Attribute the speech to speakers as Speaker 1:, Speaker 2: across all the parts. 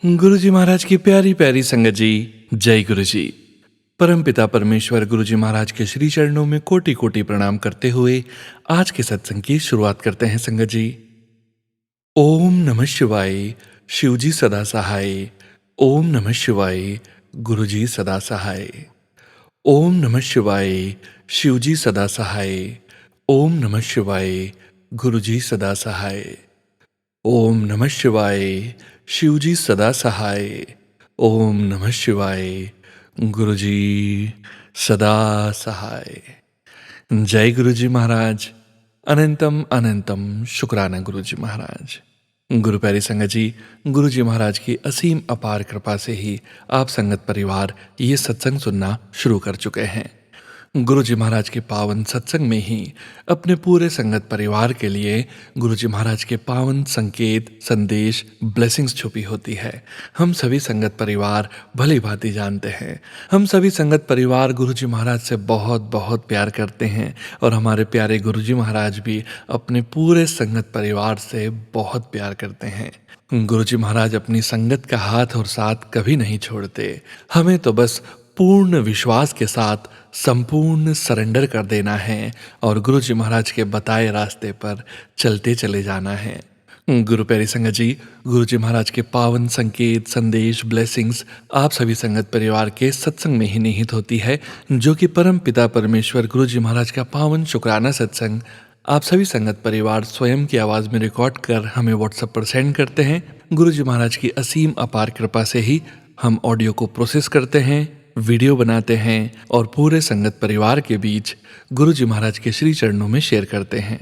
Speaker 1: गुरु जी महाराज की प्यारी प्यारी संगत जी। जय गुरु जी। परम पिता परमेश्वर गुरु जी महाराज के श्री चरणों में कोटि कोटि प्रणाम करते हुए आज के सत्संग की शुरुआत करते हैं संगत जी। ओम नमः शिवाय। शिव जी सदा सहाय। ओम नमः शिवाय। गुरु जी सदा सहाय। ओम नमः शिवाय। शिव जी सदा सहाय। ओम नमः शिवाय। गुरु जी सदा सहाय। ओम नमः शिवाय। शिव जी सदा सहाय। ओम नमः शिवाय। गुरु जी सदा सहाय। जय गुरु जी महाराज। अनंतम अनंतम शुक्राना गुरु जी महाराज। गुरु प्यारी संगत जी, गुरु जी महाराज की असीम अपार कृपा से ही आप संगत परिवार ये सत्संग सुनना शुरू कर चुके हैं। गुरु जी महाराज के पावन सत्संग में ही अपने पूरे संगत परिवार के लिए गुरु जी महाराज के पावन संकेत, संदेश, ब्लेसिंग्स छुपी होती है। हम सभी संगत परिवार भली भांति जानते हैं। हम सभी संगत परिवार गुरु जी महाराज से बहुत बहुत प्यार करते हैं और हमारे प्यारे गुरु जी महाराज भी अपने पूरे संगत परिवार से बहुत प्यार करते हैं। गुरु जी महाराज अपनी संगत का हाथ और साथ कभी नहीं छोड़ते। हमें तो बस पूर्ण विश्वास के साथ संपूर्ण सरेंडर कर देना है और गुरु जी महाराज के बताए रास्ते पर चलते चले जाना है। गुरु प्यारी संगत जी, गुरु जी महाराज के पावन संकेत, संदेश, ब्लेसिंग्स आप सभी संगत परिवार के सत्संग में ही निहित होती है, जो कि परम पिता परमेश्वर गुरु जी महाराज का पावन शुक्राना सत्संग आप सभी संगत परिवार स्वयं की आवाज़ में रिकॉर्ड कर हमें व्हाट्सएप पर सेंड करते हैं। गुरु जी महाराज की असीम अपार कृपा से ही हम ऑडियो को प्रोसेस करते हैं, वीडियो बनाते हैं और पूरे संगत परिवार के बीच गुरु जी महाराज के श्री चरणों में शेयर करते हैं।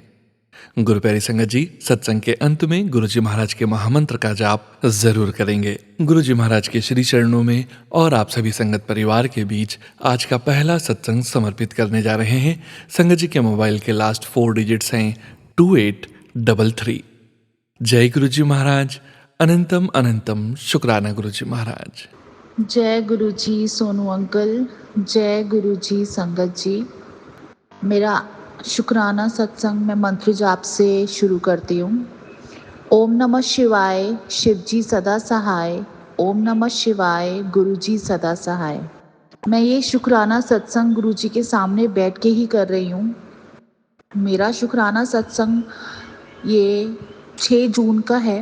Speaker 1: गुरु प्यारी संगत जी, सत्संग के अंत में गुरु जी महाराज के महामंत्र का जाप जरूर करेंगे। गुरु जी महाराज के श्री चरणों में और आप सभी संगत परिवार के बीच आज का पहला सत्संग समर्पित करने जा रहे हैं। संगत जी के मोबाइल के लास्ट 4 डिजिट्स हैं 2833। जय गुरु जी महाराज। अनंतम अनंतम शुक्राना गुरु जी महाराज।
Speaker 2: जय गुरु जी सोनू अंकल, जय गुरु जी संगत जी। मेरा शुक्राना सत्संग मैं मंत्र जाप से शुरू करती हूँ। ओम नमः शिवाय, शिव जी सदा सहाय। ओम नमः शिवाय, गुरु जी सदा सहाय। मैं ये शुक्राना सत्संग गुरु जी के सामने बैठ के ही कर रही हूँ। मेरा शुक्राना सत्संग ये 6 जून का है।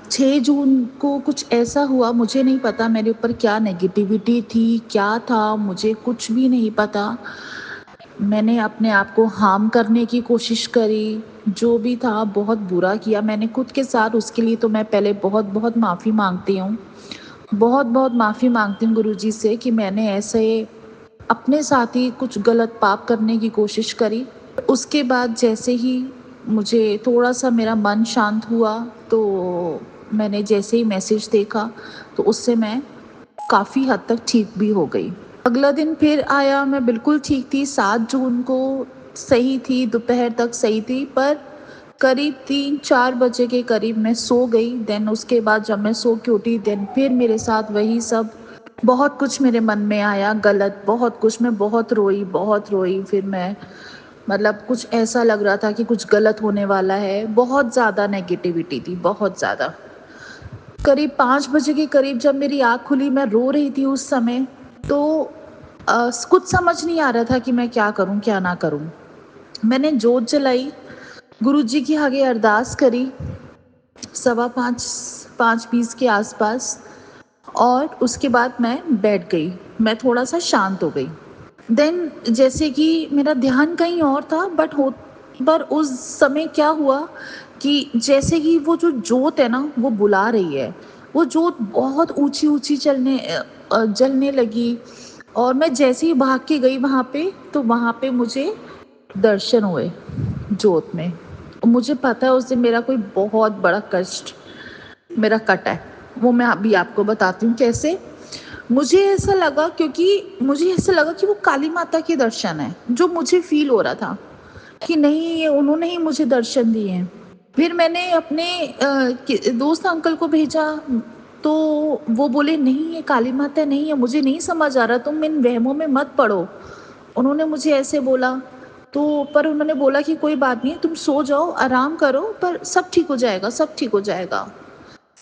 Speaker 2: 6 जून को कुछ ऐसा हुआ, मुझे नहीं पता मेरे ऊपर क्या नेगेटिविटी थी, क्या था, मुझे कुछ भी नहीं पता। मैंने अपने आप को हार्म करने की कोशिश करी, जो भी था बहुत बुरा किया मैंने खुद के साथ। उसके लिए तो मैं पहले बहुत बहुत माफ़ी मांगती हूँ। बहुत बहुत माफ़ी मांगती हूँ गुरु जी से कि मैंने ऐसे अपने साथ ही कुछ गलत पाप करने की कोशिश करी। उसके बाद जैसे ही मुझे थोड़ा सा मेरा मन शांत हुआ, तो मैंने जैसे ही मैसेज देखा तो उससे मैं काफ़ी हद तक ठीक भी हो गई। अगला दिन फिर आया, मैं बिल्कुल ठीक थी। 7 जून को सही थी, दोपहर तक सही थी, पर करीब 3-4 बजे के करीब मैं सो गई। देन उसके बाद जब मैं सो के उठी, देन फिर मेरे साथ वही सब बहुत कुछ मेरे मन में आया गलत, बहुत कुछ। मैं बहुत रोई, बहुत रोई। फिर मैं मतलब कुछ ऐसा लग रहा था कि कुछ गलत होने वाला है। बहुत ज़्यादा नेगेटिविटी थी, बहुत ज़्यादा। करीब 5 बजे के करीब जब मेरी आँख खुली, मैं रो रही थी उस समय। तो कुछ समझ नहीं आ रहा था कि मैं क्या करूं क्या ना करूं। मैंने जोत जलाई, गुरुजी के आगे अरदास करी 5:15 के आसपास, और उसके बाद मैं बैठ गई। मैं थोड़ा सा शांत हो गई। देन जैसे कि मेरा ध्यान कहीं और था, पर उस समय क्या हुआ कि जैसे कि वो जो जोत है ना, वो बुला रही है। वो जोत बहुत ऊंची ऊंची जलने लगी, और मैं जैसे ही भाग के गई वहाँ पे, तो वहाँ पे मुझे दर्शन हुए जोत में। मुझे पता है उस दिन मेरा कोई बहुत बड़ा कष्ट मेरा कटा है। वो मैं अभी आपको बताती हूँ कैसे। मुझे ऐसा लगा, क्योंकि मुझे ऐसा लगा कि वो काली माता के दर्शन है, जो मुझे फील हो रहा था कि नहीं, ये उन्होंने ही मुझे दर्शन दिए हैं। फिर मैंने अपने दोस्त अंकल को भेजा, तो वो बोले नहीं, ये काली माता नहीं है, मुझे नहीं समझ आ रहा, तुम इन वहमों में मत पड़ो। उन्होंने मुझे ऐसे बोला। तो पर उन्होंने बोला कि कोई बात नहीं, तुम सो जाओ, आराम करो, पर सब ठीक हो जाएगा, सब ठीक हो जाएगा।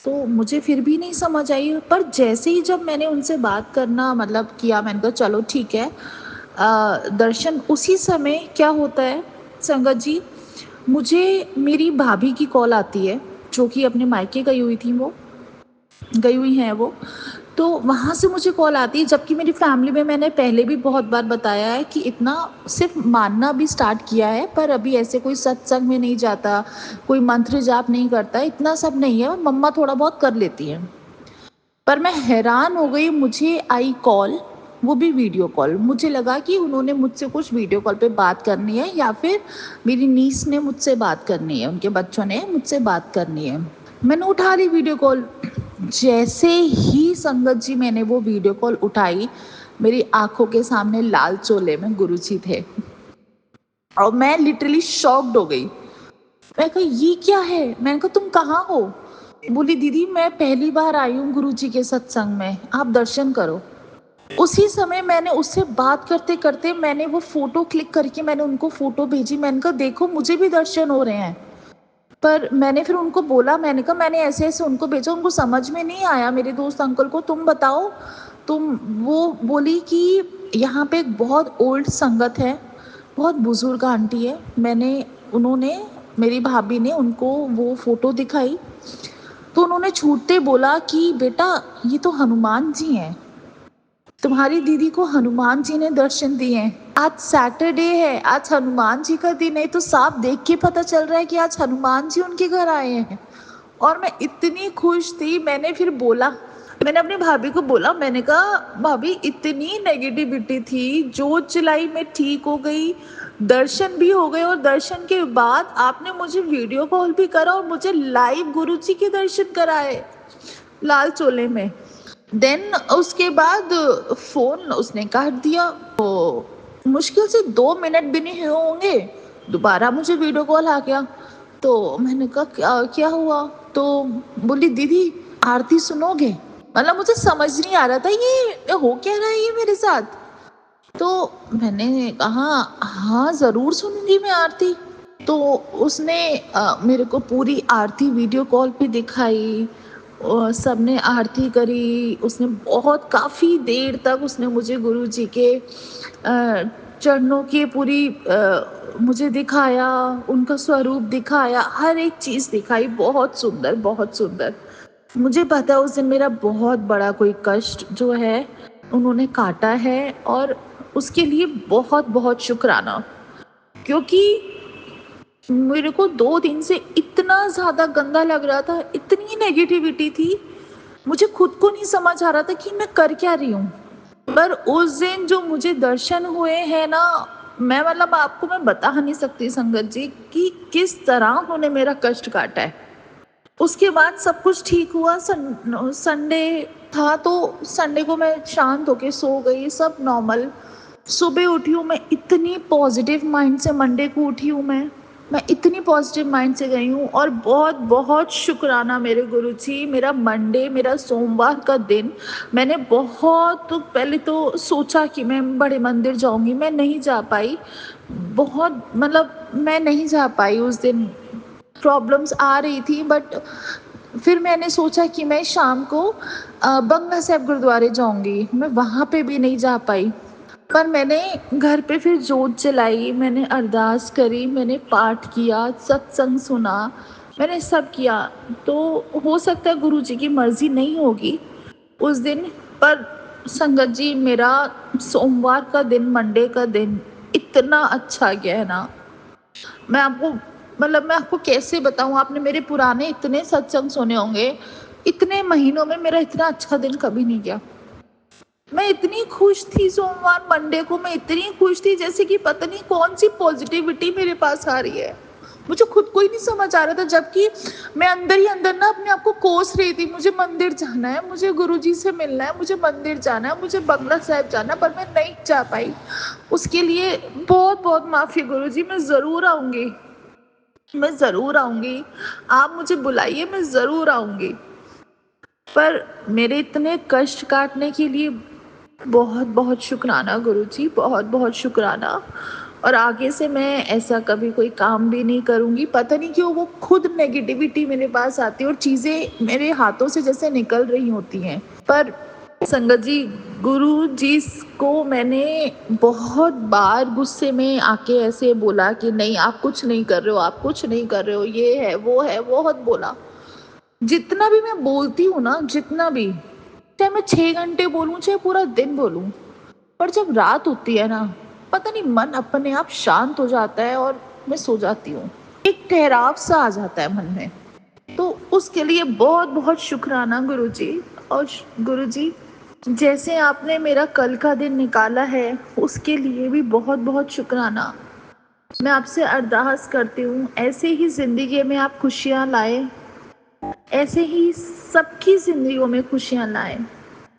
Speaker 2: तो मुझे फिर भी नहीं समझ आई, पर जैसे ही जब मैंने उनसे बात करना मतलब किया, मैंने कहा चलो ठीक है दर्शन। उसी समय क्या होता है संगत जी, मुझे मेरी भाभी की कॉल आती है, जो कि अपने मायके गई हुई थी, वो गई हुई हैं वो। तो वहाँ से मुझे कॉल आती है, जबकि मेरी फैमिली में मैंने पहले भी बहुत बार बताया है कि इतना सिर्फ मानना भी स्टार्ट किया है, पर अभी ऐसे कोई सत्संग में नहीं जाता, कोई मंत्र जाप नहीं करता, इतना सब नहीं है, मम्मा थोड़ा बहुत कर लेती हैं। पर मैं हैरान हो गई, मुझे आई कॉल, वो भी वीडियो कॉल। मुझे लगा कि उन्होंने मुझसे कुछ वीडियो कॉल पे बात करनी है, या फिर मेरी नीस ने मुझसे बात करनी है, उनके बच्चों ने मुझसे बात करनी है। मैंने उठा ली वीडियो कॉल। जैसे ही संगत जी मैंने वो वीडियो कॉल उठाई, मेरी आंखों के सामने लाल चोले में गुरुजी थे, और मैं लिटरली शॉक्ड हो गई। मैं कहा ये क्या है? मैंने कहा तुम कहाँ हो? बोली दीदी मैं पहली बार आई हूँ गुरुजी के सत्संग में, आप दर्शन करो। उसी समय मैंने उससे बात करते करते मैंने वो फोटो क्लिक करके मैंने उनको फोटो भेजी। मैंने कहा देखो मुझे भी दर्शन हो रहे हैं। पर मैंने फिर उनको बोला, मैंने कहा मैंने ऐसे ऐसे उनको भेजा, उनको समझ में नहीं आया, मेरे दोस्त अंकल को तुम बताओ। तुम वो बोली कि यहाँ पे एक बहुत ओल्ड संगत है, बहुत बुजुर्ग आंटी है। उन्होंने मेरी भाभी ने उनको वो फोटो दिखाई, तो उन्होंने छूटते बोला कि बेटा ये तो हनुमान जी हैं, तुम्हारी दीदी को हनुमान जी ने दर्शन दिए हैं। आज सैटरडे है, आज हनुमान जी का दिन है, तो साफ देख के पता चल रहा है कि आज हनुमान जी उनके घर आए हैं। और मैं इतनी खुश थी, मैंने फिर बोला, मैंने अपनी भाभी को बोला, मैंने कहा भाभी इतनी नेगेटिविटी थी, जो चिल्लाई मैं ठीक हो गई, दर्शन भी हो गए, और दर्शन के बाद आपने मुझे वीडियो कॉल भी करा और मुझे लाइव गुरुजी के दर्शन कराए लाल चोले में। देन उसके बाद फोन उसने काट दिया। तो मुश्किल से 2 मिनट भी नहीं हुए होंगे, दोबारा मुझे वीडियो कॉल आ गया। तो मैंने कहा क्या क्या हुआ? तो बोली दीदी आरती सुनोगे? मतलब मुझे समझ नहीं आ रहा था ये हो क्या रहा है ये मेरे साथ। तो मैंने कहा हाँ ज़रूर सुनूंगी मैं आरती। तो उसने मेरे को पूरी आरती वीडियो कॉल पे दिखाई, और सबने आरती करी। उसने बहुत काफ़ी देर तक उसने मुझे गुरु जी के चरणों की पूरी मुझे दिखाया, उनका स्वरूप दिखाया, हर एक चीज़ दिखाई, बहुत सुंदर बहुत सुंदर। मुझे पता है उस दिन मेरा बहुत बड़ा कोई कष्ट जो है उन्होंने काटा है, और उसके लिए बहुत बहुत शुक्राना। क्योंकि मेरे को 2 दिन से इतना ज़्यादा गंदा लग रहा था, इतनी नेगेटिविटी थी, मुझे खुद को नहीं समझ आ रहा था कि मैं कर क्या रही हूँ। पर उस दिन जो मुझे दर्शन हुए हैं ना, मैं मतलब आपको मैं बता नहीं सकती संगत जी कि किस तरह उन्होंने मेरा कष्ट काटा है। उसके बाद सब कुछ ठीक हुआ। संडे था, तो संडे को मैं शांत होके सो गई, सब नॉर्मल। सुबह उठी हूँ मैं, इतनी पॉजिटिव माइंड से मंडे को उठी हूँ मैं इतनी पॉजिटिव माइंड से गई हूँ। और बहुत बहुत शुक्राना मेरे गुरुजी, मेरा मंडे, मेरा सोमवार का दिन, मैंने बहुत तो पहले तो सोचा कि मैं बड़े मंदिर जाऊंगी, मैं नहीं जा पाई। बहुत मतलब मैं नहीं जा पाई उस दिन, प्रॉब्लम्स आ रही थी। बट फिर मैंने सोचा कि मैं शाम को बंगला साहिब गुरुद्वारे जाऊंगी, मैं वहाँ पे भी नहीं जा पाई। पर मैंने घर पे फिर जोत जलाई, मैंने अरदास करी, मैंने पाठ किया, सत्संग सुना, मैंने सब किया। तो हो सकता है गुरु जी की मर्जी नहीं होगी उस दिन, पर संगत जी मेरा सोमवार का दिन, मंडे का दिन इतना अच्छा गया है ना। मैं आपको मैं आपको कैसे बताऊं, आपने मेरे पुराने इतने सत्संग सुने होंगे, इतने महीनों में मेरा इतना अच्छा दिन कभी नहीं गया। मैं इतनी खुश थी सोमवार मंडे को, मैं इतनी खुश थी जैसे कि पता नहीं कौन सी पॉजिटिविटी मेरे पास आ रही है, मुझे खुद को ही नहीं समझ आ रहा था। जबकि मैं अंदर ही अंदर ना अपने आप को कोस रही थी, मुझे मंदिर जाना है, मुझे गुरुजी से मिलना है, मुझे मंदिर जाना है, मुझे बंगला साहिब जाना है, पर मैं नहीं जा पाई। उसके लिए बहुत बहुत माफ़ी गुरुजी, मैं ज़रूर आऊँगी, मैं ज़रूर आऊँगी, आप मुझे बुलाइए, मैं ज़रूर आऊँगी। पर मेरे इतने कष्ट काटने के लिए बहुत बहुत शुक्राना गुरुजी, बहुत बहुत शुक्राना। और आगे से मैं ऐसा कभी कोई काम भी नहीं करूँगी। पता नहीं क्यों वो खुद नेगेटिविटी मेरे पास आती है और चीज़ें मेरे हाथों से जैसे निकल रही होती हैं। पर संगत जी, गुरु जी को मैंने बहुत बार गुस्से में आके ऐसे बोला कि नहीं आप कुछ नहीं कर रहे हो, आप कुछ नहीं कर रहे हो, ये है, वो है, बहुत बोला। जितना भी मैं बोलती हूँ ना, जितना भी, चाहे मैं 6 घंटे बोलूँ, चाहे पूरा दिन बोलूँ, पर जब रात होती है ना, पता नहीं मन अपने आप शांत हो जाता है और मैं सो जाती हूँ। एक ठहराव सा आ जाता है मन में। तो उसके लिए बहुत-बहुत शुक्राना गुरुजी। और गुरुजी, जैसे आपने मेरा कल का दिन निकाला है, उसके लिए भी बहुत-बहुत शुक्राना। मैं आपसे अरदास करती हूँ, ऐसे ही ज़िंदगी में आप खुशियाँ लाएँ, ऐसे ही सबकी ज़िंदगियों में खुशियाँ लाएँ।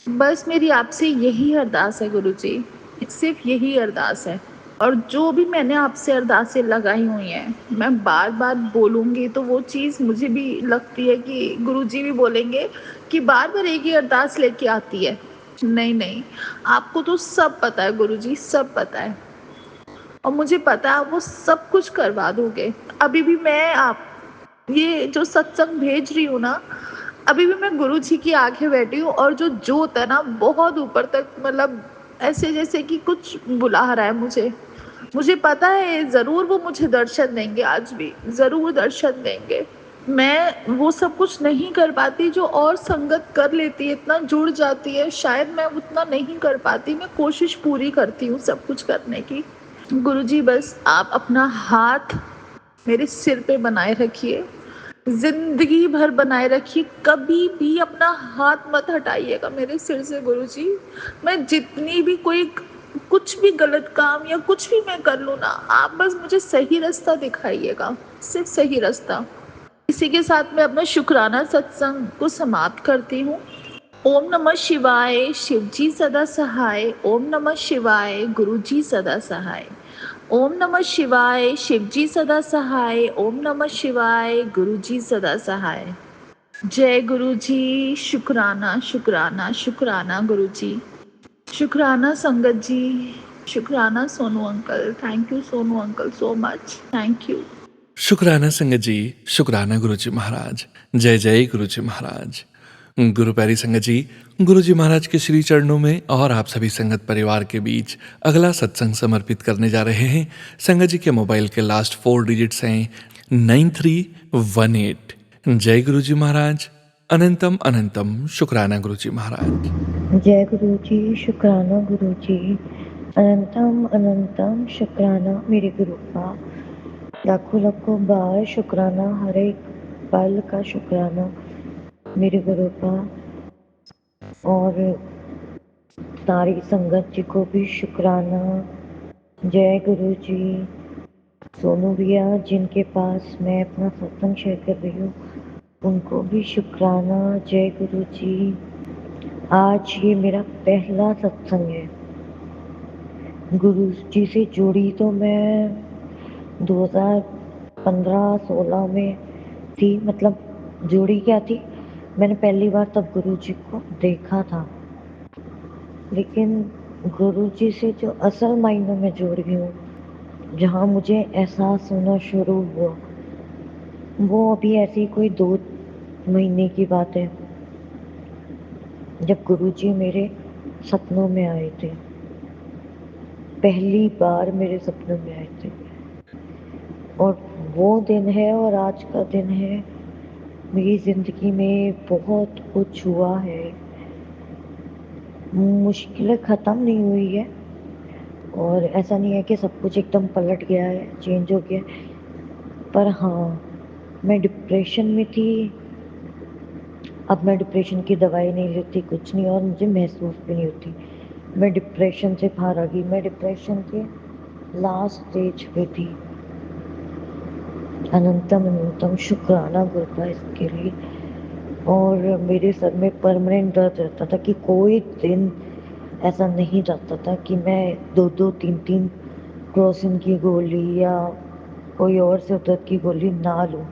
Speaker 2: बस मेरी आपसे यही अरदास है गुरुजी, सिर्फ़ यही अरदास है। और जो भी मैंने आपसे अरदासें लगाई हुई हैं, मैं बार-बार बोलूँगी तो वो चीज़ मुझे भी लगती है कि गुरुजी भी बोलेंगे कि बार-बार एक ही अरदास लेके आती है। नहीं, नहीं, आपको तो सब पता है गुरुजी, सब पता है। और मुझे पता है आप वो सब कुछ करवा दोगे। अभी भी मैं आप ये जो सत्संग भेज रही हूँ ना, अभी भी मैं गुरुजी की आगे बैठी हूँ और जो जोत है ना, बहुत ऊपर तक, मतलब ऐसे जैसे कि कुछ बुला रहा है मुझे। मुझे पता है ज़रूर वो मुझे दर्शन देंगे, आज भी ज़रूर दर्शन देंगे। मैं वो सब कुछ नहीं कर पाती जो और संगत कर लेती है, इतना जुड़ जाती है, शायद मैं उतना नहीं कर पाती। मैं कोशिश पूरी करती हूँ सब कुछ करने की। गुरुजी, बस आप अपना हाथ मेरे सिर पे बनाए रखिए, ज़िंदगी भर बनाए रखिए, कभी भी अपना हाथ मत हटाइएगा मेरे सिर से गुरुजी। मैं जितनी भी कोई कुछ भी गलत काम या कुछ भी मैं कर लूँ ना, आप बस मुझे सही रास्ता दिखाइएगा, सिर्फ़ सही रास्ता। इसी के साथ मैं अपना शुक्राना सत्संग को समाप्त करती हूँ। ओम नमः शिवाय, शिव जी सदा सहाय। ओम नमः शिवाय, गुरु जी सदा सहाय। ओम नमः शिवाय, शिव जी सदा सहाय। ओम नमः शिवाय, गुरु जी सदा सहाय। जय गुरु जी, शुक्राना, शुक्राना, शुक्राना गुरु जी। शुक्राना संगत जी, शुक्राना Sonu uncle. Thank you Sonu uncle so much. Thank you.
Speaker 1: शुक्राना संगत जी, शुक्राना गुरुजी महाराज। जय जय गुरुजी महाराज। गुरु प्यारी संगत जी, गुरुजी महाराज के श्री चरणों में और आप सभी संगत परिवार के बीच अगला सत्संग समर्पित करने जा रहे हैं। संगत जी के मोबाइल के लास्ट 4 डिजिट्स हैं 9318। जय गुरुजी महाराज। अनंतम अनंतम शुक्राना गुरुजी महाराज।
Speaker 3: जय गुरु जी, शुक्राना गुरु जी, अनंतम अनंतम शुक्राना मेरे गुरु का, लाखों लाखों बार शुक्राना, हर एक पल का शुक्राना मेरे गुरु का। और सारी संगत जी को भी शुक्राना। जय गुरु जी। सोनू भैया जिनके पास मैं अपना सत्संग शेयर कर रही हूँ, उनको भी शुक्राना। जय गुरु जी। आज ये मेरा पहला सत्संग है। गुरु जी से जुड़ी तो मैं 2015-16 में थी, मतलब जुड़ी क्या थी, मैंने पहली बार तब गुरु जी को देखा था। लेकिन गुरु जी से जो असल मायनों में जुड़ गई हूँ, जहाँ मुझे एहसास होना शुरू हुआ, वो अभी ऐसी कोई 2 महीने की बात है, जब गुरु जी मेरे सपनों में आए थे। पहली बार मेरे सपनों में आए थे। और वो दिन है और आज का दिन है, मेरी ज़िंदगी में बहुत कुछ हुआ है। मुश्किलें ख़त्म नहीं हुई है और ऐसा नहीं है कि सब कुछ एकदम पलट गया है, चेंज हो गया है। पर हाँ, मैं डिप्रेशन में थी। अब मैं डिप्रेशन की दवाई नहीं लेती, कुछ नहीं, और मुझे महसूस भी नहीं होती। मैं डिप्रेशन से बाहर आ गई। मैं डिप्रेशन के लास्ट स्टेज पे थी। अनंतम अनंतम शुक्राना गुरु का इसके लिए। और मेरे सर में परमानेंट दर्द रहता था कि कोई दिन ऐसा नहीं जाता था कि मैं 2-2 3-3 क्रोसिन की गोली या कोई और सिर दर्द की गोली ना लूं।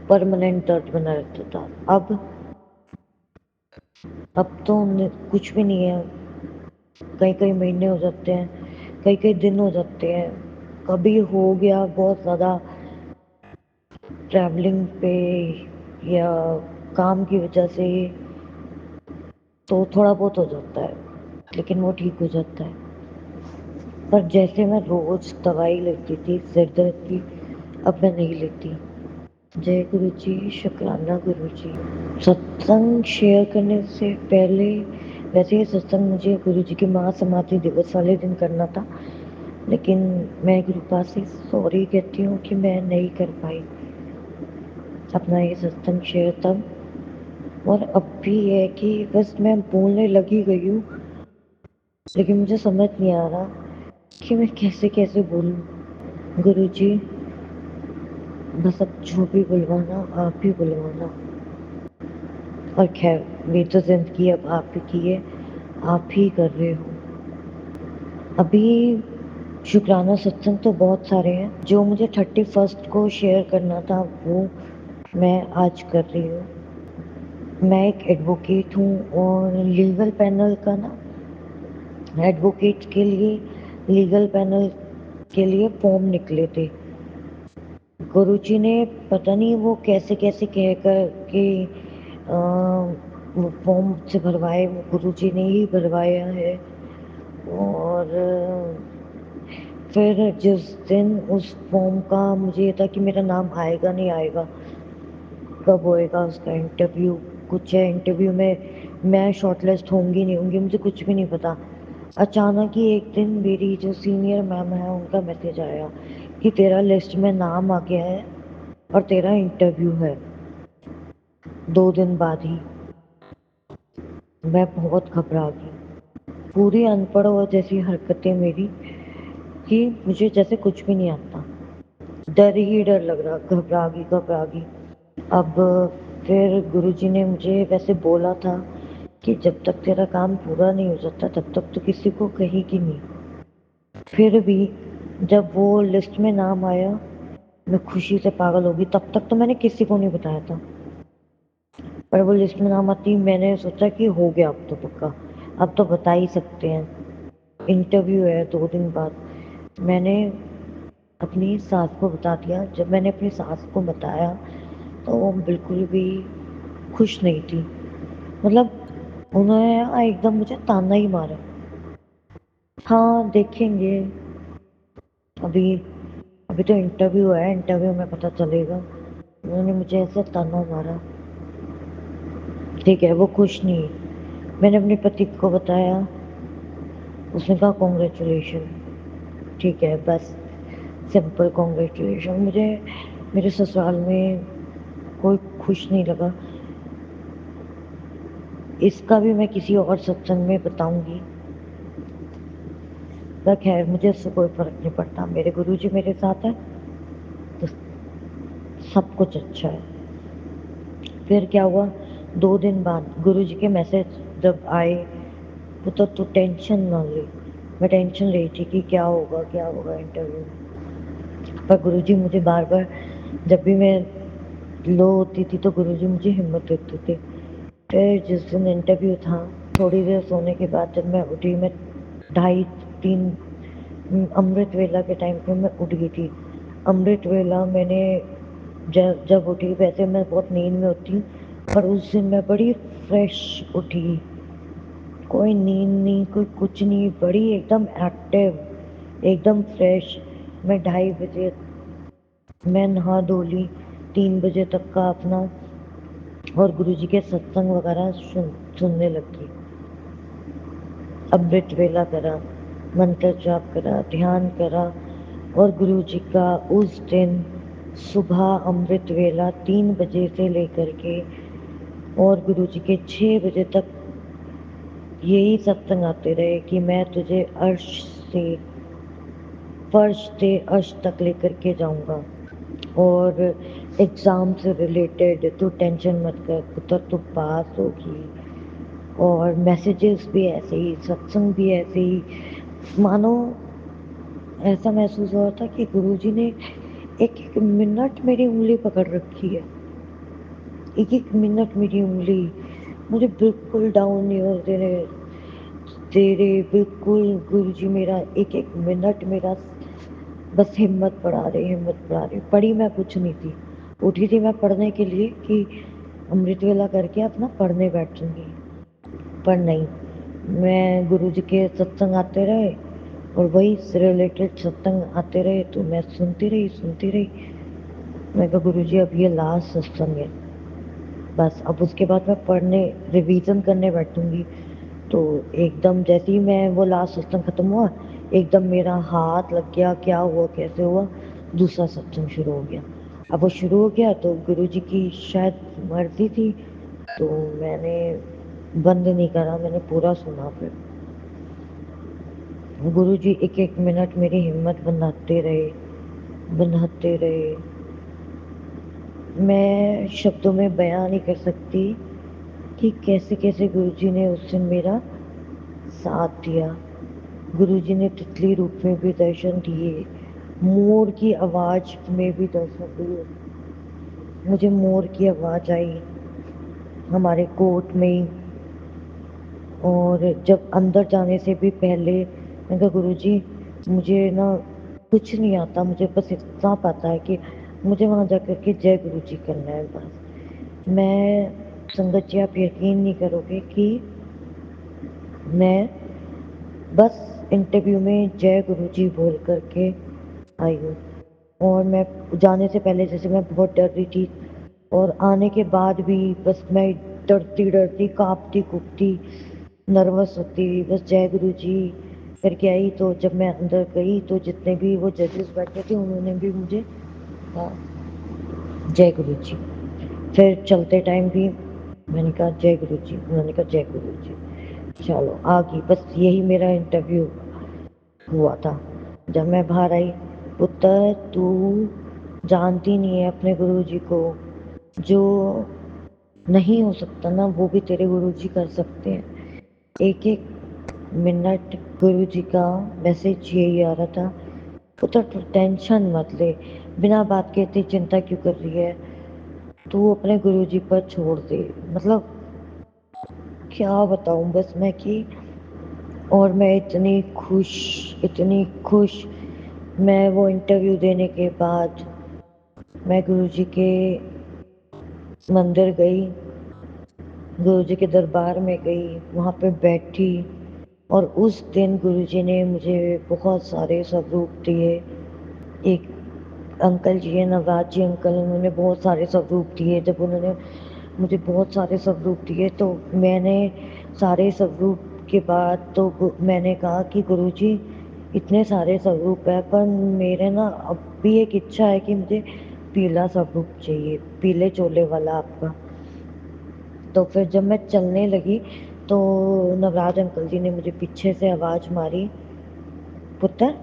Speaker 3: परमानेंट दर्द बना रहता था। अब तो कुछ भी नहीं है। कई कई महीने हो जाते हैं, कई कई दिन हो जाते हैं। कभी हो गया बहुत ज़्यादा ट्रैवलिंग पे या काम की वजह से, तो थोड़ा बहुत हो जाता है, लेकिन वो ठीक हो जाता है। पर जैसे मैं रोज़ दवाई लेती थी सिर दर्द की, अब मैं नहीं लेती। जय गुरु जी, शुक्राना गुरु जी। सत्संग शेयर करने से पहले, वैसे ये सत्संग मुझे गुरु जी के महासमाधि दिवस वाले दिन करना था, लेकिन मैं गुरुपा से सॉरी कहती हूँ कि मैं नहीं कर पाई अपना ये सत्संग शेयर तब। और अब भी है कि बस मैं बोलने लगी गई हूँ, लेकिन मुझे समझ नहीं आ रहा कि मैं कैसे कैसे बोलूँ। गुरु जी, बस अब जो भी बुलवाना आप ही बुलवाना। और खैर, मेरी तो जिंदगी अब आप ही की है, आप ही कर रहे हो। अभी शुक्राना सत्संग तो बहुत सारे हैं, जो मुझे 31 को शेयर करना था वो मैं आज कर रही हूँ। मैं एक एडवोकेट हूँ और लीगल पैनल का ना, एडवोकेट के लिए लीगल पैनल के लिए फॉर्म निकले थे। गुरुजी ने पता नहीं वो कैसे कैसे कह कर के वो फॉर्म से भरवाए, वो गुरुजी ने ही भरवाया है। और फिर जिस दिन उस फॉर्म का मुझे ये था कि मेरा नाम आएगा नहीं आएगा, कब होएगा उसका इंटरव्यू, कुछ है इंटरव्यू में मैं शॉर्टलिस्ट होंगी नहीं होंगी, मुझे कुछ भी नहीं पता। अचानक ही एक दिन मेरी जो सीनियर मैम है उनका मैसेज आया कि तेरा लिस्ट में नाम आ गया है और तेरा इंटरव्यू है 2 दिन बाद ही। मैं बहुत घबरा गई, पूरी अनपढ़ और जैसी हरकतें मेरी कि मुझे जैसे कुछ भी नहीं आता, डर ही डर लग रहा, घबरा गई घबरा गई। अब फिर गुरुजी ने मुझे वैसे बोला था कि जब तक तेरा काम पूरा नहीं हो जाता तब तक तो किसी को कहेगी नहीं। फिर भी जब वो लिस्ट में नाम आया, मैं खुशी से पागल हो गई। तब तक तो मैंने किसी को नहीं बताया था, पर वो लिस्ट में नाम आती मैंने सोचा कि हो गया अब तो पक्का, अब तो बता ही सकते हैं, इंटरव्यू है 2 दिन बाद। मैंने अपनी सास को बता दिया। जब मैंने अपनी सास को बताया तो वो बिल्कुल भी खुश नहीं थी। मतलब उन्होंने एकदम मुझे ताना ही मारा, हाँ देखेंगे, अभी अभी तो इंटरव्यू है, इंटरव्यू में पता चलेगा। उन्होंने मुझे ऐसे ताना मारा। ठीक है, वो खुश नहीं। मैंने अपने पति को बताया, उसने कहा कॉन्ग्रेचुलेशन। ठीक है, बस सिंपल कॉन्ग्रेचुलेशन। मुझे मेरे ससुराल में कोई खुश नहीं लगा। इसका भी मैं किसी और सत्संग में बताऊंगी। पर खैर, मुझे इससे कोई फर्क नहीं पड़ता, मेरे गुरुजी मेरे साथ है तो सब कुछ अच्छा है। फिर क्या हुआ, 2 दिन बाद गुरुजी के मैसेज जब आए, वो तो टेंशन ना ली। मैं टेंशन रही थी कि क्या होगा इंटरव्यू में। पर गुरुजी मुझे बार बार, जब भी मैं लो होती थी तो गुरुजी मुझे हिम्मत देते थे। फिर जिस दिन इंटरव्यू था, थोड़ी देर सोने के बाद जब मैं उठी, मैं 2:30-3 अमृत वेला के टाइम पे मैं उठ गई थी। अमृत वेला मैंने जब उठी, वैसे मैं बहुत नींद में होती हूँ, पर उस दिन मैं बड़ी फ्रेश उठी, कोई नींद नहीं, कोई कुछ नहीं, बड़ी एकदम एक्टिव, एकदम फ्रेश। मैं 2:30 बजे मैं नहा धो ली, 3 बजे तक का अपना, और गुरुजी के सत्संग वगैरह सुनने लगी। अमृत वेला करा, मंत्र जाप करा, ध्यान करा। और गुरु जी का उस दिन सुबह अमृत वेला 3 बजे से लेकर के और गुरु जी के 6 बजे तक यही सत्संग आते रहे कि मैं तुझे अर्श से फर्श से अर्श तक लेकर के जाऊंगा, और एग्ज़ाम से रिलेटेड तू टेंशन मत कर पुत्र, तू पास होगी। और मैसेजेस भी ऐसे ही, सत्संग भी ऐसे ही, मानो ऐसा महसूस हो रहा था कि गुरुजी ने एक एक मिनट मेरी उंगली पकड़ रखी है, एक एक मिनट मेरी उंगली, मुझे बिल्कुल डाउन नहीं हो दे रहे। तेरे बिल्कुल गुरुजी मेरा एक-एक मिनट मेरा बस हिम्मत बढ़ा रहे, पढ़ी मैं कुछ नहीं थी। उठी थी मैं पढ़ने के लिए कि अमृत वेला करके अपना पढ़ने बैठूँगी, पर नहीं, मैं गुरुजी के सत्संग आते रहे और वही से रिलेटेड सत्संग आते रहे, तो मैं सुनती रही। मैं कहा गुरुजी अब ये लास्ट सत्संग है, बस अब उसके बाद मैं पढ़ने रिवीजन करने बैठूँगी। तो एकदम जैसे ही मैं वो लास्ट सत्संग खत्म हुआ, एकदम मेरा हाथ लग गया, क्या हुआ कैसे हुआ, दूसरा सत्संग शुरू हो गया। अब वो शुरू हो गया तो गुरुजी की शायद मर्जी थी, तो मैंने बंद नहीं करा, मैंने पूरा सुना। फिर गुरुजी एक एक मिनट मेरी हिम्मत बनाते रहे। मैं शब्दों में बयां नहीं कर सकती कि कैसे कैसे गुरुजी ने उस दिन मेरा साथ दिया। गुरुजी ने तितली रूप में भी दर्शन दिए, मोर की आवाज में भी दर्शन दिए। मुझे मोर की आवाज आई हमारे कोर्ट में ही। और जब अंदर जाने से भी पहले मैंने कहा गुरुजी मुझे ना कुछ नहीं आता, मुझे बस इतना पता है कि मुझे वहाँ जा कर के जय गुरुजी करना है बस। मैं संगत जी आप यकीन नहीं करोगे कि मैं बस इंटरव्यू में जय गुरुजी बोल करके आई हूँ। और मैं जाने से पहले जैसे मैं बहुत डर रही थी, और आने के बाद भी बस मैं डरती कांपती कूपती नर्वस होती हुई बस जय गुरुजी करके आई। तो जब मैं अंदर गई तो जितने भी वो जजेस बैठे थे उन्होंने भी मुझे कहा जय गुरुजी। फिर चलते टाइम भी मैंने कहा जय गुरुजी, उन्होंने कहा जय गुरुजी। चलो आ गई, बस यही मेरा इंटरव्यू हुआ था। जब मैं बाहर आई, पुत्र तू जानती नहीं है अपने गुरुजी को, जो नहीं हो सकता ना वो भी तेरे गुरुजी कर सकते हैं। एक एक मिनट गुरुजी का मैसेज यही आ रहा था, पुत्र तू टेंशन मत ले, बिना बात के इतनी चिंता क्यों कर रही है, तू अपने गुरुजी पर छोड़ दे। मतलब क्या बताऊं बस मैं कि, और मैं इतनी खुश। मैं वो इंटरव्यू देने के बाद मैं गुरुजी के मंदिर गई, गुरुजी के दरबार में गई, वहाँ पे बैठी। और उस दिन गुरुजी ने मुझे बहुत सारे स्वरूप दिए। एक अंकल जी है नवराज जी अंकल, उन्होंने बहुत सारे स्वरूप दिए। जब उन्होंने मुझे बहुत सारे स्वरूप दिए तो मैंने सारे स्वरूप के बाद तो मैंने कहा कि गुरुजी इतने सारे स्वरूप है, पर मेरे ना अब भी एक इच्छा है कि मुझे पीला स्वरूप चाहिए, पीले चोले वाला आपका। तो फिर जब मैं चलने लगी तो नवराज अंकल जी ने मुझे पीछे से आवाज मारी, पुत्र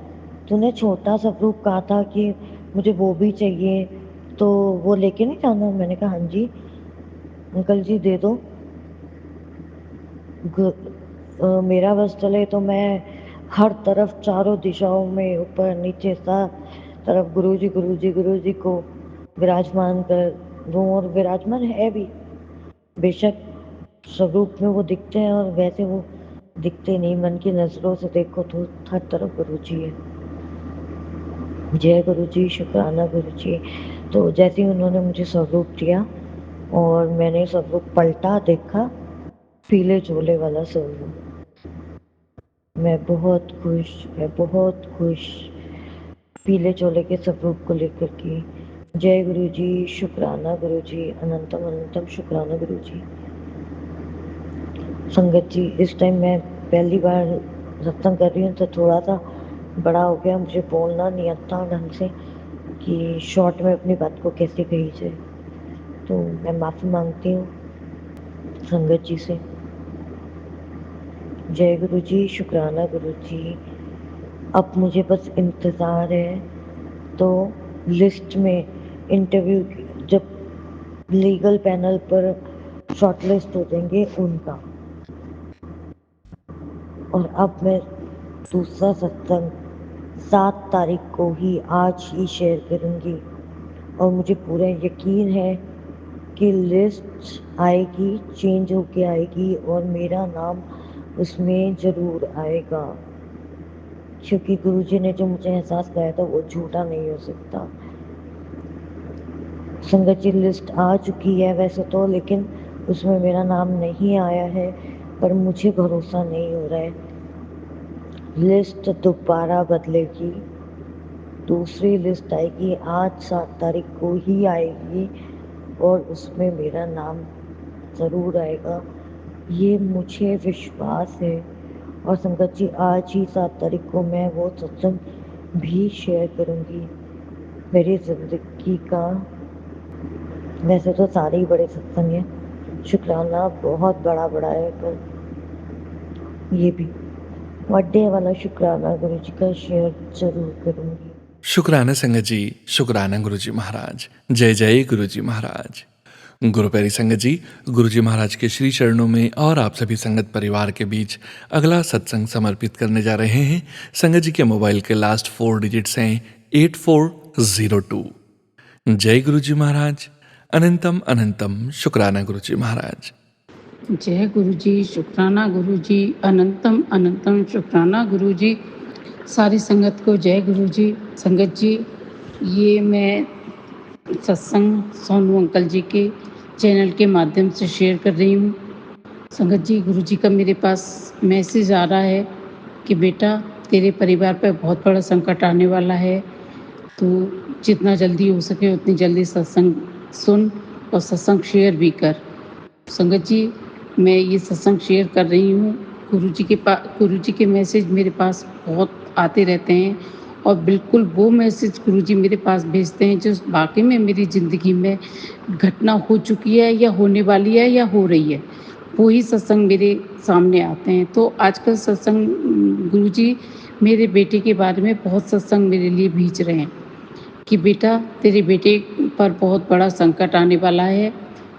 Speaker 3: तूने छोटा स्वरूप कहा था कि मुझे वो भी चाहिए, तो वो लेके नहीं जाना। मैंने कहा हाँ जी अंकल जी दे दो। मेरा बस चले तो मैं हर तरफ चारों दिशाओं में ऊपर नीचे सब तरफ गुरुजी को विराजमान कर दूं। और विराजमान है भी, बेशक स्वरूप में वो दिखते हैं और वैसे वो दिखते नहीं, मन की नजरों से देखो तो हर तरफ गुरुजी है। जय गुरुजी, शुक्राना गुरुजी। तो जैसे ही उन्होंने मुझे स्वरूप दिया और मैंने स्वरूप पलटा देखा, पीले चोले वाला स्वरूप। मैं बहुत खुश पीले चोले के स्वरूप को लेकर के। जय गुरुजी, शुक्राना गुरुजी, अनंतम अनंतम शुक्राना गुरुजी। संगत जी इस टाइम मैं पहली बार सत्संग कर रही हूँ तो थोड़ा सा बड़ा हो गया, मुझे बोलना नहीं आता ढंग से कि शॉर्ट में अपनी बात को कैसे कही जाए, तो मैं माफ़ी मांगती हूँ संगत जी से। जय गुरु जी, शुक्राना गुरु जी। अब मुझे बस इंतज़ार है तो लिस्ट में इंटरव्यू जब लीगल पैनल पर शॉर्टलिस्ट हो जाएंगे उनका। और अब मैं दूसरा सत्संग 7 तारीख को ही आज ही शेयर करूँगी, और मुझे पूरा यकीन है कि लिस्ट आएगी, चेंज होके आएगी और मेरा नाम उसमें ज़रूर आएगा, क्योंकि गुरुजी ने जो मुझे एहसास कराया था वो झूठा नहीं हो सकता। संगत जी, लिस्ट आ चुकी है वैसे तो, लेकिन उसमें मेरा नाम नहीं आया है, पर मुझे भरोसा नहीं हो रहा है। लिस्ट दोबारा बदलेगी, दूसरी लिस्ट आएगी, आज 7 तारीख को ही आएगी और उसमें मेरा नाम ज़रूर आएगा, ये मुझे विश्वास है। और संगत जी, आज ही 7 तारीख को मैं वो सत्संग भी शेयर करूँगी। मेरी ज़िंदगी का, वैसे तो सारे ही बड़े सत्संग हैं, शुक्राना बहुत बड़ा बड़ा है, पर ये भी बर्थडे वाला शुक्राना गुरु जी का शेयर जरूर करूँगी।
Speaker 1: शुक्राना संगत जी, शुक्राना गुरुजी महाराज। जय जय गुरुजी महाराज। गुरु प्यारी संगत जी, गुरुजी महाराज के श्री चरणों में और आप सभी संगत परिवार के बीच अगला सत्संग समर्पित करने जा रहे हैं। संगत जी के मोबाइल के लास्ट 4 डिजिट्स हैं 8402। जय गुरुजी महाराज। अनंतम अनंतम शुक्राना गुरुजी महाराज।
Speaker 4: जय गुरु जी, शुक्राना गुरु जी, अनंतम अनंतम शुक्राना गुरु जी। सारी संगत को जय गुरु जी। संगत जी, ये मैं सत्संग सोनू अंकल जी के चैनल के माध्यम से शेयर कर रही हूँ। संगत जी, गुरु जी का मेरे पास मैसेज आ रहा है कि बेटा, तेरे परिवार पर बहुत बड़ा संकट आने वाला है, तो जितना जल्दी हो सके उतनी जल्दी सत्संग सुन और सत्संग शेयर भी कर। संगत जी, मैं ये सत्संग शेयर कर रही हूँ। गुरुजी के मैसेज मेरे पास बहुत आते रहते हैं और बिल्कुल वो मैसेज गुरुजी मेरे पास भेजते हैं जो वाकई में मेरी ज़िंदगी में घटना हो चुकी है या होने वाली है या हो रही है, वो ही सत्संग मेरे सामने आते हैं। तो आजकल सत्संग गुरुजी मेरे बेटे के बारे में बहुत सत्संग मेरे लिए भेज रहे हैं कि बेटा, तेरे बेटे पर बहुत बड़ा संकट आने वाला है,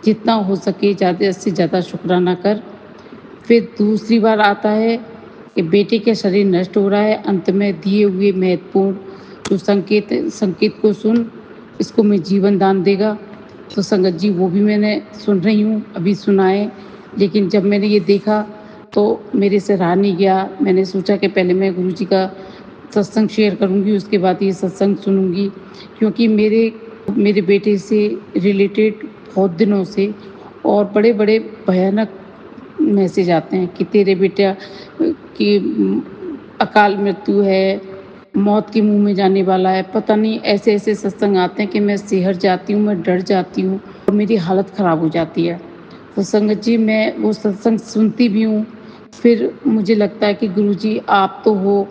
Speaker 4: जितना हो सके ज़्यादा से ज़्यादा शुक्राना कर। फिर दूसरी बार आता है कि बेटे का शरीर नष्ट हो रहा है, अंत में दिए हुए महत्वपूर्ण जो संकेत को सुन, इसको मैं जीवन दान देगा। तो संगत जी, वो भी मैंने सुन रही हूँ, अभी सुना है, लेकिन जब मैंने ये देखा तो मेरे से रहा नहीं गया। मैंने सोचा कि पहले मैं गुरुजी का सत्संग शेयर करूँगी, उसके बाद ये सत्संग सुनूँगी, क्योंकि मेरे बेटे से रिलेटेड बहुत दिनों से और बड़े-बड़े भयानक मैसेज आते हैं कि तेरे बेटा की अकाल मृत्यु है, मौत के मुँह में जाने वाला है। पता नहीं, ऐसे-ऐसे सत्संग आते हैं कि मैं सिहर जाती हूँ, मैं डर जाती हूँ और मेरी हालत ख़राब हो जाती है। तो संगत जी, मैं वो सत्संग सुनती भी हूँ, फिर मुझे लगता है कि गुरुजी आप तो हो,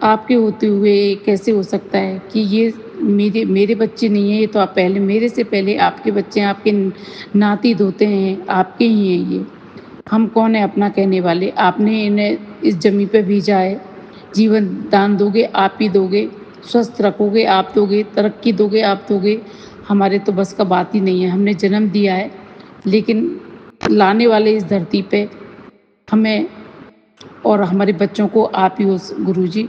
Speaker 4: आपके होते हुए कैसे हो सकता है कि ये मेरे बच्चे नहीं हैं, ये तो आप पहले मेरे से पहले आपके बच्चे हैं, आपके नाती दोते हैं, आपके ही हैं ये। हम कौन है अपना कहने वाले? आपने इन्हें इस ज़मीन पे भेजा है, जीवन दान दोगे आप ही दोगे, स्वस्थ रखोगे आप दोगे, तरक्की दोगे आप दोगे। हमारे तो बस का बात ही नहीं है। हमने जन्म दिया है, लेकिन लाने वाले इस धरती पे हमें और हमारे बच्चों को आप ही हो गुरुजी।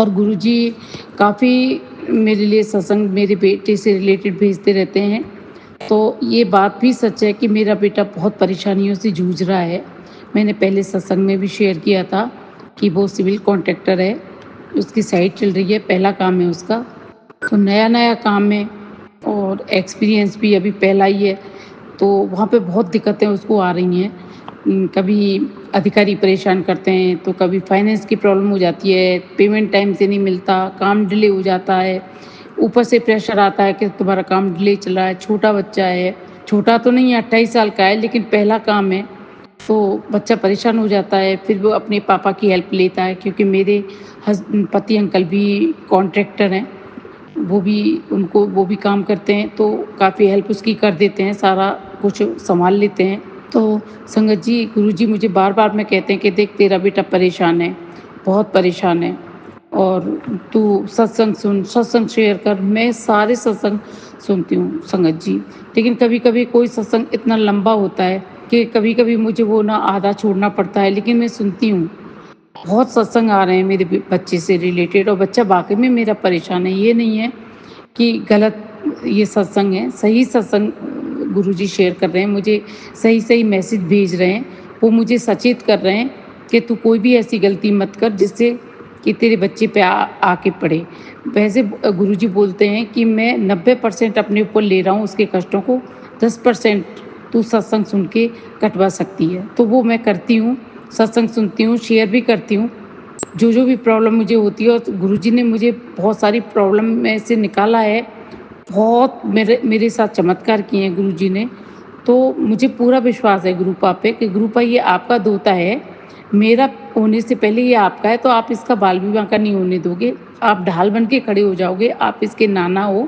Speaker 4: और गुरुजी काफ़ी मेरे लिए सत्संग मेरे बेटे से रिलेटेड भेजते रहते हैं। तो ये बात भी सच है कि मेरा बेटा बहुत परेशानियों से जूझ रहा है। मैंने पहले सत्संग में भी शेयर किया था कि वो सिविल कॉन्ट्रैक्टर है, उसकी साइट चल रही है, पहला काम है उसका। तो नया-नया काम है और एक्सपीरियंस भी अभी पहला ही है, तो वहाँ पे बहुत दिक्कतें उसको आ रही हैं। कभी अधिकारी परेशान करते हैं, तो कभी फाइनेंस की प्रॉब्लम हो जाती है, पेमेंट टाइम से नहीं मिलता, काम डिले हो जाता है। ऊपर से प्रेशर आता है कि तुम्हारा काम डिले चल रहा है, छोटा बच्चा है, छोटा तो नहीं है, 28 साल का है, लेकिन पहला काम है, तो बच्चा परेशान हो जाता है। फिर वो अपने पापा की हेल्प लेता है, क्योंकि मेरे पति अंकल भी कॉन्ट्रैक्टर हैं, वो भी काम करते हैं, तो काफ़ी हेल्प उसकी कर देते हैं, सारा कुछ सँभाल लेते हैं। तो संगत जी, गुरुजी मुझे बार-बार में कहते हैं कि देख, तेरा बेटा परेशान है, बहुत परेशान है और तू सत्संग सुन, सत्संग शेयर कर। मैं सारे सत्संग सुनती हूँ संगत जी, लेकिन कभी-कभी कोई सत्संग इतना लंबा होता है कि कभी-कभी मुझे वो ना आधा छोड़ना पड़ता है, लेकिन मैं सुनती हूँ। बहुत सत्संग आ रहे हैं मेरे बच्चे से रिलेटेड और बच्चा वाक़ई में मेरा परेशान है। ये नहीं है कि गलत ये सत्संग है, सही सत्संग गुरुजी शेयर कर रहे हैं, मुझे सही-सही मैसेज भेज रहे हैं। वो मुझे सचेत कर रहे हैं कि तू कोई भी ऐसी गलती मत कर जिससे कि तेरे बच्चे पे आके पड़े। वैसे गुरुजी बोलते हैं कि मैं 90% अपने ऊपर ले रहा हूँ उसके कष्टों को, 10% तू सत्संग सुन के कटवा सकती है। तो वो मैं करती हूँ, सत्संग सुनती हूँ, शेयर भी करती हूँ। जो भी प्रॉब्लम मुझे होती है, और गुरुजी ने मुझे बहुत सारी प्रॉब्लम में से निकाला है। बहुत मेरे साथ चमत्कार किए हैं गुरुजी ने। तो मुझे पूरा विश्वास है गुरुपा पे कि गुरुपा ये आपका दोता है, मेरा होने से पहले ये आपका है, तो आप इसका बाल विवाह का नहीं होने दोगे। आप ढाल बन के खड़े हो जाओगे, आप इसके नाना हो,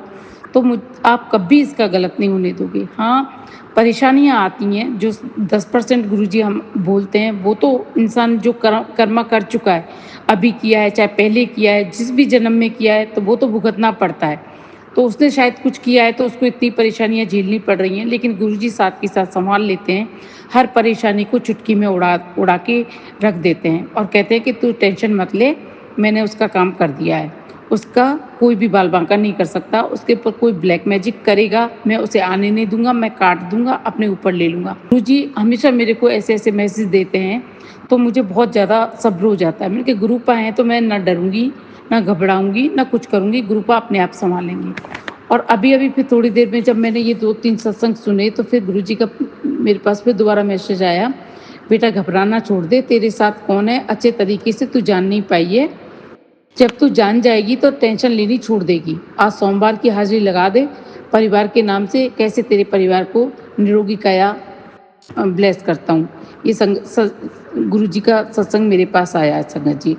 Speaker 4: तो आप कभी इसका गलत नहीं होने दोगे। हाँ, परेशानियाँ आती हैं, जो 10% गुरुजी हम बोलते हैं, वो तो इंसान जो कर्मा कर चुका है, अभी किया है, चाहे पहले किया है, जिस भी जन्म में किया है, तो वो तो भुगतना पड़ता है। तो उसने शायद कुछ किया है, तो उसको इतनी परेशानियाँ झेलनी पड़ रही हैं, लेकिन गुरुजी साथ के साथ सँभाल लेते हैं। हर परेशानी को चुटकी में उड़ा के रख देते हैं और कहते हैं कि तू टेंशन मत ले, मैंने उसका काम कर दिया है। उसका कोई भी बाल बांका नहीं कर सकता, उसके ऊपर कोई ब्लैक मैजिक करेगा, मैं उसे आने नहीं दूँगा, मैं काट दूँगा, अपने ऊपर ले लूँगा। गुरुजी हमेशा मेरे को ऐसे-ऐसे मैसेज देते हैं, तो मुझे बहुत ज़्यादा सब्र हो जाता है। मैंने कहा गुरुपा हैं तो मैं ना डरूँगी, ना घबराऊँगी, ना कुछ करूँगी, गुरुपा अपने आप सँभालेंगे। और अभी-अभी फिर थोड़ी देर में जब मैंने ये 2-3 सत्संग सुने, तो फिर गुरुजी का मेरे पास फिर दोबारा मैसेज आया, बेटा घबराना छोड़ दे, तेरे साथ कौन है अच्छे तरीके से तू जान नहीं पाई है। जब तू जान जाएगी तो टेंशन लेनी छोड़ देगी। आज सोमवार की हाज़िरी लगा दे, परिवार के नाम से कैसे तेरे परिवार को निरोगी काया ब्लेस करता हूँ। ये गुरुजी का सत्संग मेरे पास आया है संगत जी।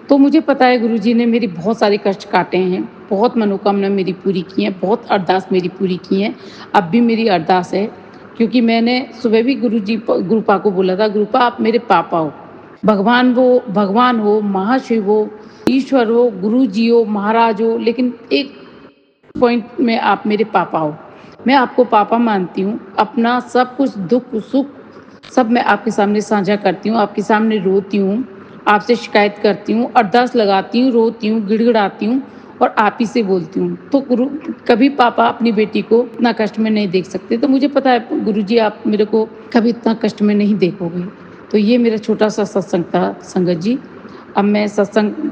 Speaker 4: तो मुझे पता है गुरुजी ने मेरी बहुत सारे कष्ट काटे हैं, बहुत मनोकामना मेरी पूरी की हैं, बहुत अरदास मेरी पूरी की हैं। अब भी मेरी अरदास है, क्योंकि मैंने सुबह भी गुरुपा को बोला था, गुरुपा आप मेरे पापा हो, भगवान हो, महाशिव हो, ईश्वर हो, गुरुजी हो, महाराज हो, लेकिन एक पॉइंट में आप मेरे पापा हो। मैं आपको पापा मानती हूँ। अपना सब कुछ दुख सुख सब मैं आपके सामने साझा करती हूँ, आपके सामने रोती हूँ, आपसे शिकायत करती हूँ, अरदास लगाती हूँ, रोती हूँ, गिड़गिड़ाती हूँ और आप ही से बोलती हूँ। तो कभी पापा अपनी बेटी को इतना कष्ट में नहीं देख सकते। तो मुझे पता है गुरुजी आप मेरे को कभी इतना कष्ट में नहीं देखोगे। तो ये मेरा छोटा सा सत्संग था संगत जी। अब मैं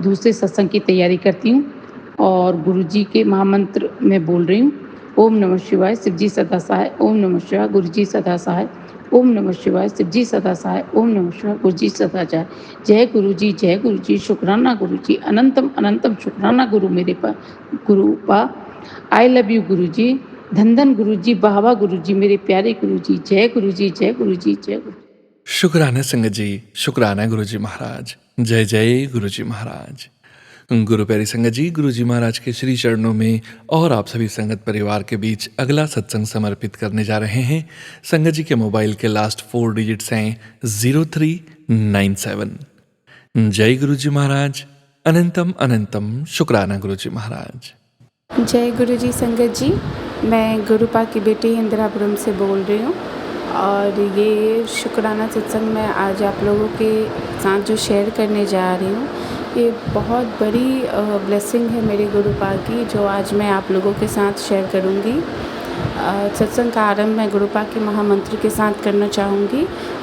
Speaker 4: दूसरे सत्संग की तैयारी करती हूँ और गुरुजी के महामंत्र मैं बोल रही हूँ। ओम नमः शिवाय, शिवजी सदा सहाय। ओम नमः शिवाय, गुरुजी सदा सहाय। ओम नमः शिवाय, शिवजी सदा सहाय। ओम नमः शिवाय, गुरुजी सदा जय। जय गुरुजी, शुक्राना गुरुजी, अनंतम अनंतम शुक्राना गुरु मेरे गुरुपा। आई लव यू गुरुजी, धन धन गुरुजी, बाबा गुरुजी, मेरे प्यारे गुरुजी। जय गुरुजी, जय गुरुजी, जय गुरु।
Speaker 1: शुक्राना संगत जी, शुक्राना गुरुजी महाराज। जय जय गुरुजी महाराज। गुरु प्यारी संगत जी, गुरुजी महाराज के श्री चरणों में और आप सभी संगत परिवार के बीच अगला सत्संग समर्पित करने जा रहे हैं। संगत जी के मोबाइल के लास्ट 4 डिजिट्स हैं 0397। जय गुरुजी महाराज, अनंतम अनंतम शुक्राना गुरुजी महाराज।
Speaker 5: जय गुरुजी संगत जी, मैं गुरुपा की बेटी इंदिरापुरम से बोल रही हूँ और ये शुक्राना सत्संग मैं आज आप लोगों के साथ जो शेयर करने जा रही हूँ, ये बहुत बड़ी ब्लेसिंग है मेरे गुरुपा की, जो आज मैं आप लोगों के साथ शेयर करूँगी। सत्संग का आरंभ मैं गुरुपा के महामंत्र के साथ करना चाहूँगी।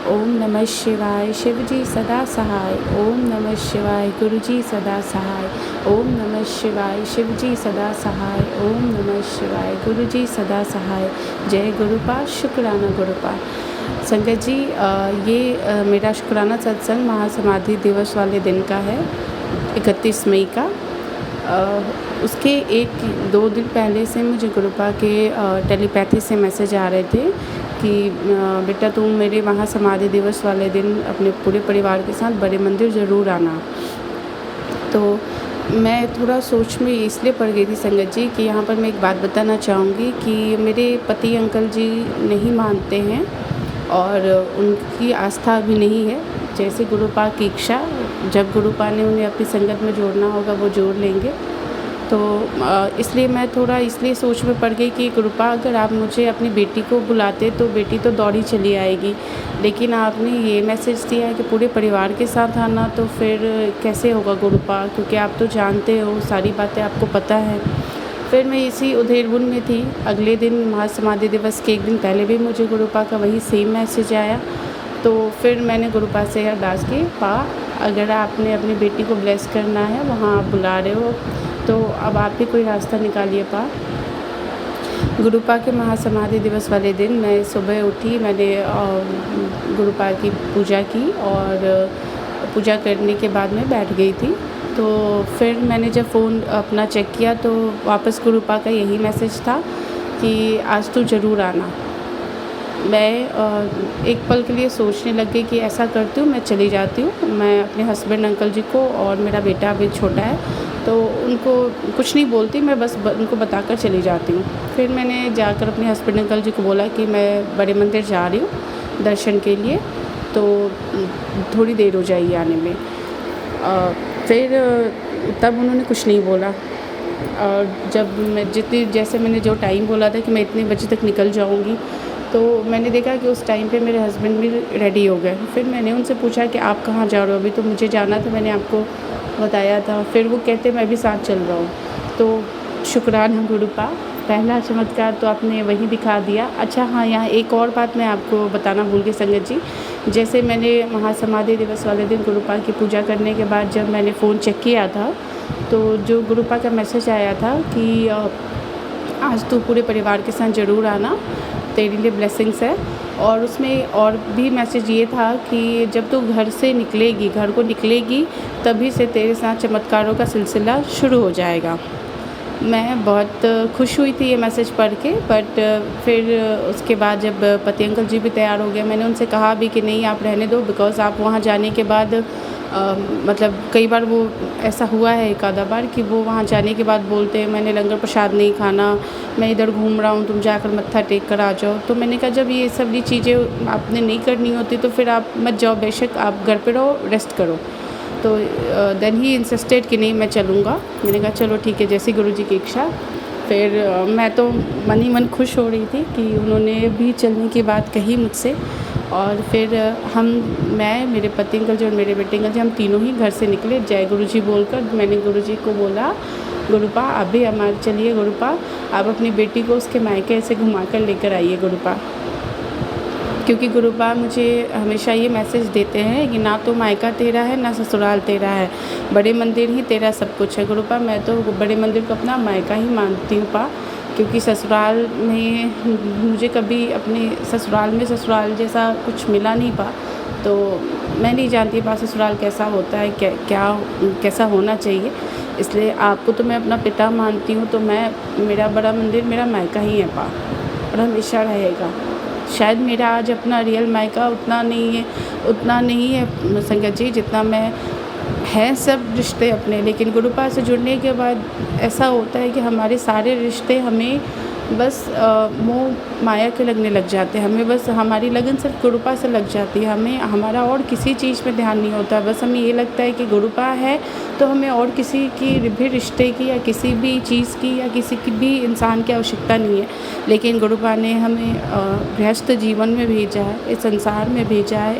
Speaker 5: ओम नमः शिवाय, शिवजी सदा सहाय। ओम नमः शिवाय, गुरुजी सदा सहाय। ओम नमः शिवाय, शिवजी सदा सहाय। ओम नमः शिवाय, गुरुजी सदा सहाय। जय गुरुपा, शुक्राना गुरुपा। संगत जी, ये मेरा शुक्राना सत्संग महासमाधि दिवस वाले दिन का है, 31 मई का। उसके 1-2 दिन पहले से मुझे गुरुपा के टेलीपैथी से मैसेज आ रहे थे कि बेटा तुम मेरे वहाँ समाधि दिवस वाले दिन अपने पूरे परिवार के साथ बड़े मंदिर ज़रूर आना। तो मैं थोड़ा सोच में इसलिए पड़ गई थी संगत जी कि यहाँ पर मैं एक बात बताना चाहूँगी कि मेरे पति अंकल जी नहीं मानते हैं और उनकी आस्था भी नहीं है। जैसे गुरुपा की इच्छा, जब गुरुपा ने उन्हें अपनी संगत में जोड़ना होगा वो जोड़ लेंगे। तो इसलिए मैं थोड़ा इसलिए सोच में पड़ गई कि गुरुपा अगर आप मुझे अपनी बेटी को बुलाते तो बेटी तो दौड़ी चली आएगी, लेकिन आपने ये मैसेज दिया है कि पूरे परिवार के साथ आना, तो फिर कैसे होगा गुरुपा, क्योंकि आप तो जानते हो सारी बातें आपको पता है। फिर मैं इसी उधेड़-बुन में थी। अगले दिन महासमाधि दिवस के 1 दिन पहले भी मुझे गुरुपा का वही सेम मैसेज आया। तो फिर मैंने गुरुपा से अरदास की, पा अगर आपने अपनी बेटी को ब्लेस करना है, वहाँ आप बुला रहे हो, तो अब आप भी कोई रास्ता निकालिए पा। गुरुपा के महासमाधि दिवस वाले दिन मैं सुबह उठी, मैंने गुरुपा की पूजा की और पूजा करने के बाद मैं बैठ गई थी। तो फिर मैंने जब फ़ोन अपना चेक किया तो वापस गुरुपा का यही मैसेज था कि आज तू ज़रूर आना। मैं एक पल के लिए सोचने लग गई कि ऐसा करती हूँ, मैं चली जाती हूँ। मैं अपने हस्बैंड अंकल जी को, और मेरा बेटा अभी छोटा है तो उनको कुछ नहीं बोलती, मैं बस उनको बताकर चली जाती हूँ। फिर मैंने जाकर अपने हस्बैंड अंकल जी को बोला कि मैं बड़े मंदिर जा रही हूँ दर्शन के लिए, तो थोड़ी देर हो जाएगी आने में। फिर तब उन्होंने कुछ नहीं बोला। और जब मैं जैसे मैंने जो टाइम बोला था कि मैं इतने बजे तक निकल जाऊँगी, तो मैंने देखा कि उस टाइम पे मेरे हस्बैंड भी रेडी हो गए। फिर मैंने उनसे पूछा कि आप कहाँ जा रहे हो? अभी तो मुझे जाना था, मैंने आपको बताया था। फिर वो कहते मैं भी साथ चल रहा हूँ। तो शुक्राना गुरुपा, पहला चमत्कार तो आपने वही दिखा दिया। अच्छा हाँ, यहाँ एक और बात मैं आपको बताना भूल गई संगत जी। जैसे मैंने महासमाधि दिवस वाले दिन गुरुपा की पूजा करने के बाद जब मैंने फ़ोन चेक किया था, तो जो गुरुपा का मैसेज आया था कि आज तू पूरे परिवार के साथ ज़रूर आना, तेरे लिए ब्लेसिंग्स है। और उसमें और भी मैसेज ये था कि जब तू घर से निकलेगी, घर को निकलेगी, तभी से तेरे साथ चमत्कारों का सिलसिला शुरू हो जाएगा। मैं बहुत खुश हुई थी ये मैसेज पढ़ के। बट फिर उसके बाद जब पति अंकल जी भी तैयार हो गए, मैंने उनसे कहा भी कि नहीं आप रहने दो, बिकॉज़ आप वहाँ जाने के बाद मतलब कई बार वो ऐसा हुआ है एक आधा बार कि वो वहाँ जाने के बाद बोलते हैं मैंने लंगर प्रसाद नहीं खाना, मैं इधर घूम रहा हूँ, तुम जाकर मत्था टेक कर आ जाओ। तो मैंने कहा जब ये सब चीज़ें आपने नहीं करनी होती तो फिर आप मत जाओ, बेशक आप घर पे रहो, रेस्ट करो। तो देन ही इंसिस्टेड कि नहीं मैं चलूँगा। मैंने कहा चलो ठीक है, जैसी गुरुजी की इच्छा। फिर मैं तो मन ही मन खुश हो रही थी कि उन्होंने भी चलने की बात कही मुझसे। और फिर मैं, मेरे पति अंकल जी और मेरे बेटे अंकल जी, हम तीनों ही घर से निकले जय गुरुजी बोलकर। मैंने गुरुजी को बोला गुरुपा आप भी हमारे चलिए, गुरुपा आप अपनी बेटी को उसके मायके से घुमा कर लेकर आइए गुरुपा। क्योंकि गुरुपा मुझे हमेशा ये मैसेज देते हैं कि ना तो मायका तेरा है ना ससुराल तेरा है, बड़े मंदिर ही तेरा सब कुछ है गुरुपा। मैं तो बड़े मंदिर को अपना मायका ही मानती हूँ पा, क्योंकि ससुराल में मुझे कभी अपने ससुराल जैसा कुछ मिला नहीं पा। तो मैं नहीं जानती पा ससुराल कैसा होता है, कैसा होना चाहिए। इसलिए आपको तो मैं अपना पिता मानती हूँ, तो मेरा बड़ा मंदिर मेरा मायका ही है पा, और हमेशा रहेगा। शायद मेरा आज अपना रियल मायका उतना नहीं है संगत जी जितना मैं हैं सब रिश्ते अपने। लेकिन गुरुपा से जुड़ने के बाद ऐसा होता है कि हमारे सारे रिश्ते हमें बस मोह माया के लगने लग जाते हैं। हमें बस हमारी लगन सिर्फ गुरुपा से लग जाती है, हमें हमारा और किसी चीज़ में ध्यान नहीं होता। बस हमें ये लगता है कि गुरुपा है तो हमें और किसी की भी रिश्ते की या किसी भी चीज़ की या किसी की भी इंसान की आवश्यकता नहीं है। लेकिन गुरुपा ने हमें गृहस्थ जीवन में भेजा है, इस संसार में भेजा है,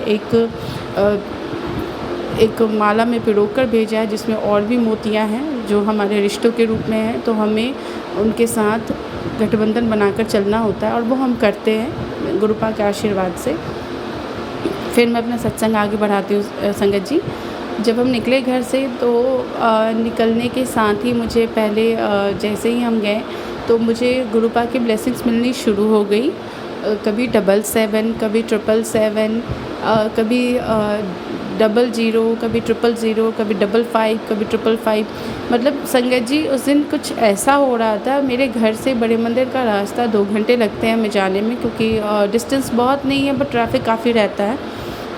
Speaker 5: एक माला में पिरोकर भेजा है जिसमें और भी मोतियाँ हैं जो हमारे रिश्तों के रूप में हैं। तो हमें उनके साथ गठबंधन बनाकर चलना होता है, और वो हम करते हैं गुरुपा के आशीर्वाद से। फिर मैं अपना सत्संग आगे बढ़ाती हूँ संगत जी। जब हम निकले घर से तो निकलने के साथ ही मुझे पहले जैसे ही हम गए तो मुझे गुरुपा की ब्लेसिंग्स मिलनी शुरू हो गई। कभी 777, कभी 777, कभी 00, कभी 000, कभी 55, कभी 555। मतलब संगत जी उस दिन कुछ ऐसा हो रहा था, मेरे घर से बड़े मंदिर का रास्ता 2 घंटे लगते हैं हमें जाने में, क्योंकि डिस्टेंस बहुत नहीं है बट ट्रैफिक काफ़ी रहता है,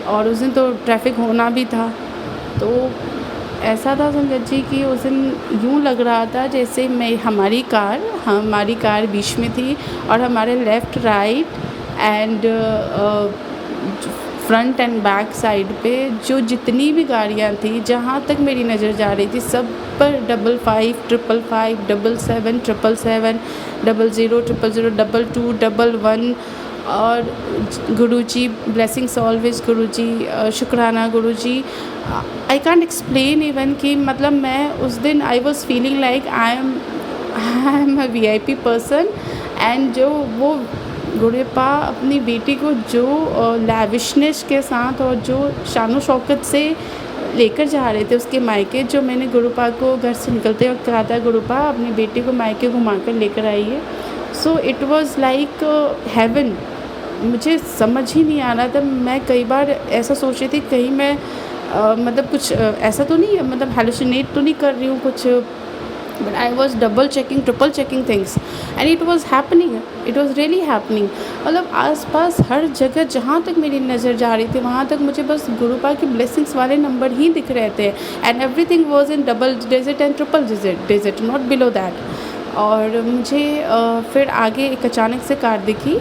Speaker 5: और उस दिन तो ट्रैफिक होना भी था। तो ऐसा था संगत जी कि उस दिन यूँ लग रहा था जैसे हमारी कार बीच में थी, और हमारे left right and front end back side पे जो जितनी भी गाड़ियाँ थी, जहाँ तक मेरी नज़र जा रही थी, सब पर 55, 555, 77, 777, 00, 000, 22, 11। और गुरुजी ब्लेसिंग्स ऑलवेज, गुरुजी शुक्राना गुरुजी। आई कांट एक्सप्लेन इवन कि मतलब मैं उस दिन I was feeling like I am a VIP person. And जो वो गुरुपा अपनी बेटी को जो लैविशनेस के साथ और जो शानो शौकत से लेकर जा रहे थे उसके मायके, जो मैंने गुरुपा को घर से निकलते वक्त कहा था, गुरुपा अपनी बेटी को मायके घुमा कर लेकर आइए। सो इट वॉज़ लाइक हेवन। मुझे समझ ही नहीं आ रहा था। मैं कई बार ऐसा सोच रही थी कहीं मैं मतलब कुछ ऐसा तो नहीं है, मतलब हेलुसिनेट तो नहीं कर रही हूँ कुछ, but I was double checking, triple checking things and it was happening, it was really happening. मतलब आसपास हर जगह जहाँ तक मेरी नज़र जा रही थी वहाँ तक मुझे बस गुरुपा की ब्लेसिंग्स वाले नंबर ही दिख रहे थे, and everything was in double digit and triple digit, not below that. और मुझे फिर आगे एक अचानक से कार दिखी,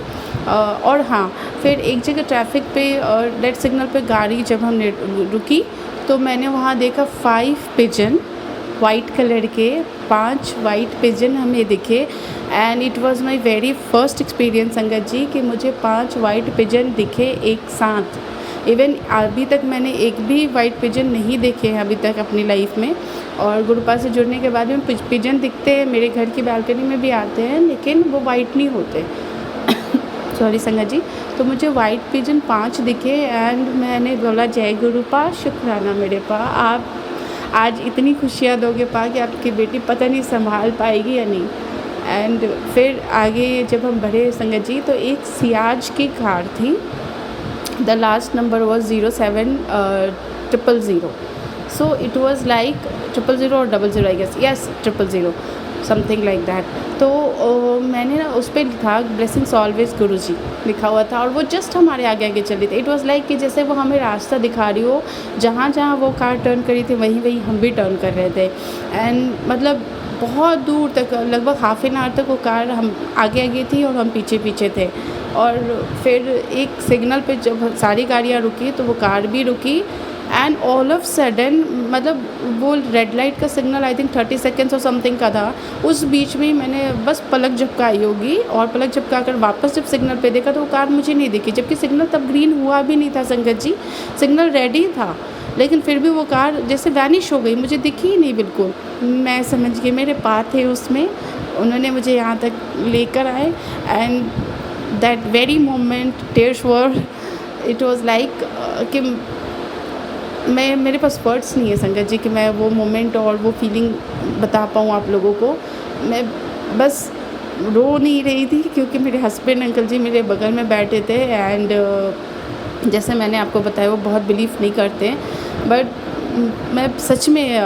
Speaker 5: और हाँ, फिर एक जगह ट्रैफिक पे रेड सिग्नल पे गाड़ी जब हमने रुकी तो मैंने वहाँ देखा 5 पिजन, वाइट कलर के 5 वाइट पिजन हमें दिखे, and it was my very first experience संगत जी कि मुझे 5 वाइट पिजन दिखे एक साथ। इवन अभी तक मैंने एक भी वाइट पिजन नहीं देखे हैं अभी तक अपनी लाइफ में, और गुरुपा से जुड़ने के बाद में पिजन दिखते हैं, मेरे घर की बालकनी में भी आते हैं, लेकिन वो वाइट नहीं होते। सॉरी संगत जी। तो मुझे वाइट पिजन 5 दिखे, एंड मैंने बोला जय गुरुपा, शुक्राना मेरे पा, आप आज इतनी खुशियाँ दोगे पा कि आपकी बेटी पता नहीं संभाल पाएगी या नहीं। एंड फिर आगे जब हम बढ़े संगत जी तो एक सियाज की कार थी, the last number was 07000, so it was like 000 और 00 I guess, yes 000 something like that. तो मैंने ना उस पर लिखा ब्लेसिंग्स ऑलवेज गुरुजी लिखा हुआ था, और वो जस्ट हमारे आगे आगे चल रही थी। इट वाज़ लाइक कि जैसे वो हमें रास्ता दिखा रही हो, जहाँ जहाँ वो कार टर्न करी थी वहीं वहीं हम भी टर्न कर रहे थे। एंड मतलब बहुत दूर तक, लगभग हाफ एन आवर तक वो कार हम आगे आगे थी और हम पीछे पीछे थे। और फिर एक सिग्नल पे जब सारी गाड़ियाँ रुकी तो वो कार भी रुकी, एंड ऑल ऑफ सडन मतलब वो रेड लाइट का सिग्नल आई थिंक 30 सेकेंड्स और समथिंग का था। उस बीच में मैंने बस पलक झपकाई होगी, और पलक झपका कर वापस जब सिग्नल पे देखा तो वो कार मुझे नहीं दिखी, जबकि सिग्नल तब ग्रीन हुआ भी नहीं था संगत जी, सिग्नल रेड ही था, लेकिन फिर भी वो कार जैसे वैनिश हो गई, मुझे दिखी ही नहीं बिल्कुल। मैं समझ गई मेरे पा थे उसमें, उन्होंने मुझे यहाँ तक लेकर आए, and that very moment tears were, it was like कि मेरे पास वर्ड्स नहीं है संगत जी कि मैं वो मोमेंट और वो फीलिंग बता पाऊँ आप लोगों को। मैं बस रो नहीं रही थी क्योंकि मेरे हस्बैंड अंकल जी मेरे बगल में बैठे थे, एंड जैसे मैंने आपको बताया वो बहुत बिलीव नहीं करते हैं, बट मैं सच में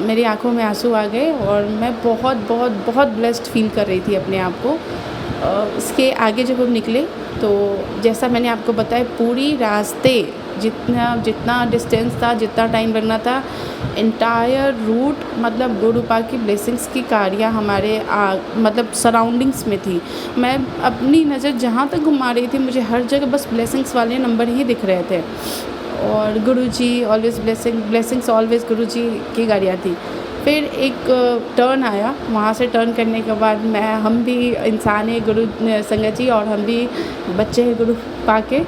Speaker 5: मेरी आंखों में आंसू आ गए, और मैं बहुत बहुत बहुत ब्लेस्ड फील कर रही थी अपने आप को। इसके आगे जब हम निकले तो जैसा मैंने आपको बताया, पूरी रास्ते जितना डिस्टेंस था, जितना टाइम लगना था, एंटायर रूट मतलब गुरुपा की ब्लेसिंग्स की कारियाँ हमारे मतलब सराउंडिंग्स में थी। मैं अपनी नज़र जहाँ तक घुमा रही थी मुझे हर जगह बस ब्लेसिंग्स वाले नंबर ही दिख रहे थे, और गुरुजी ऑलवेज ब्लेसिंग्स ऑलवेज गुरुजी की गाड़ियाँ थी। फिर एक टर्न आया, वहाँ से टर्न करने के बाद हम भी इंसान है गुरु संगत जी, और हम भी बच्चे हैं गुरुपा के,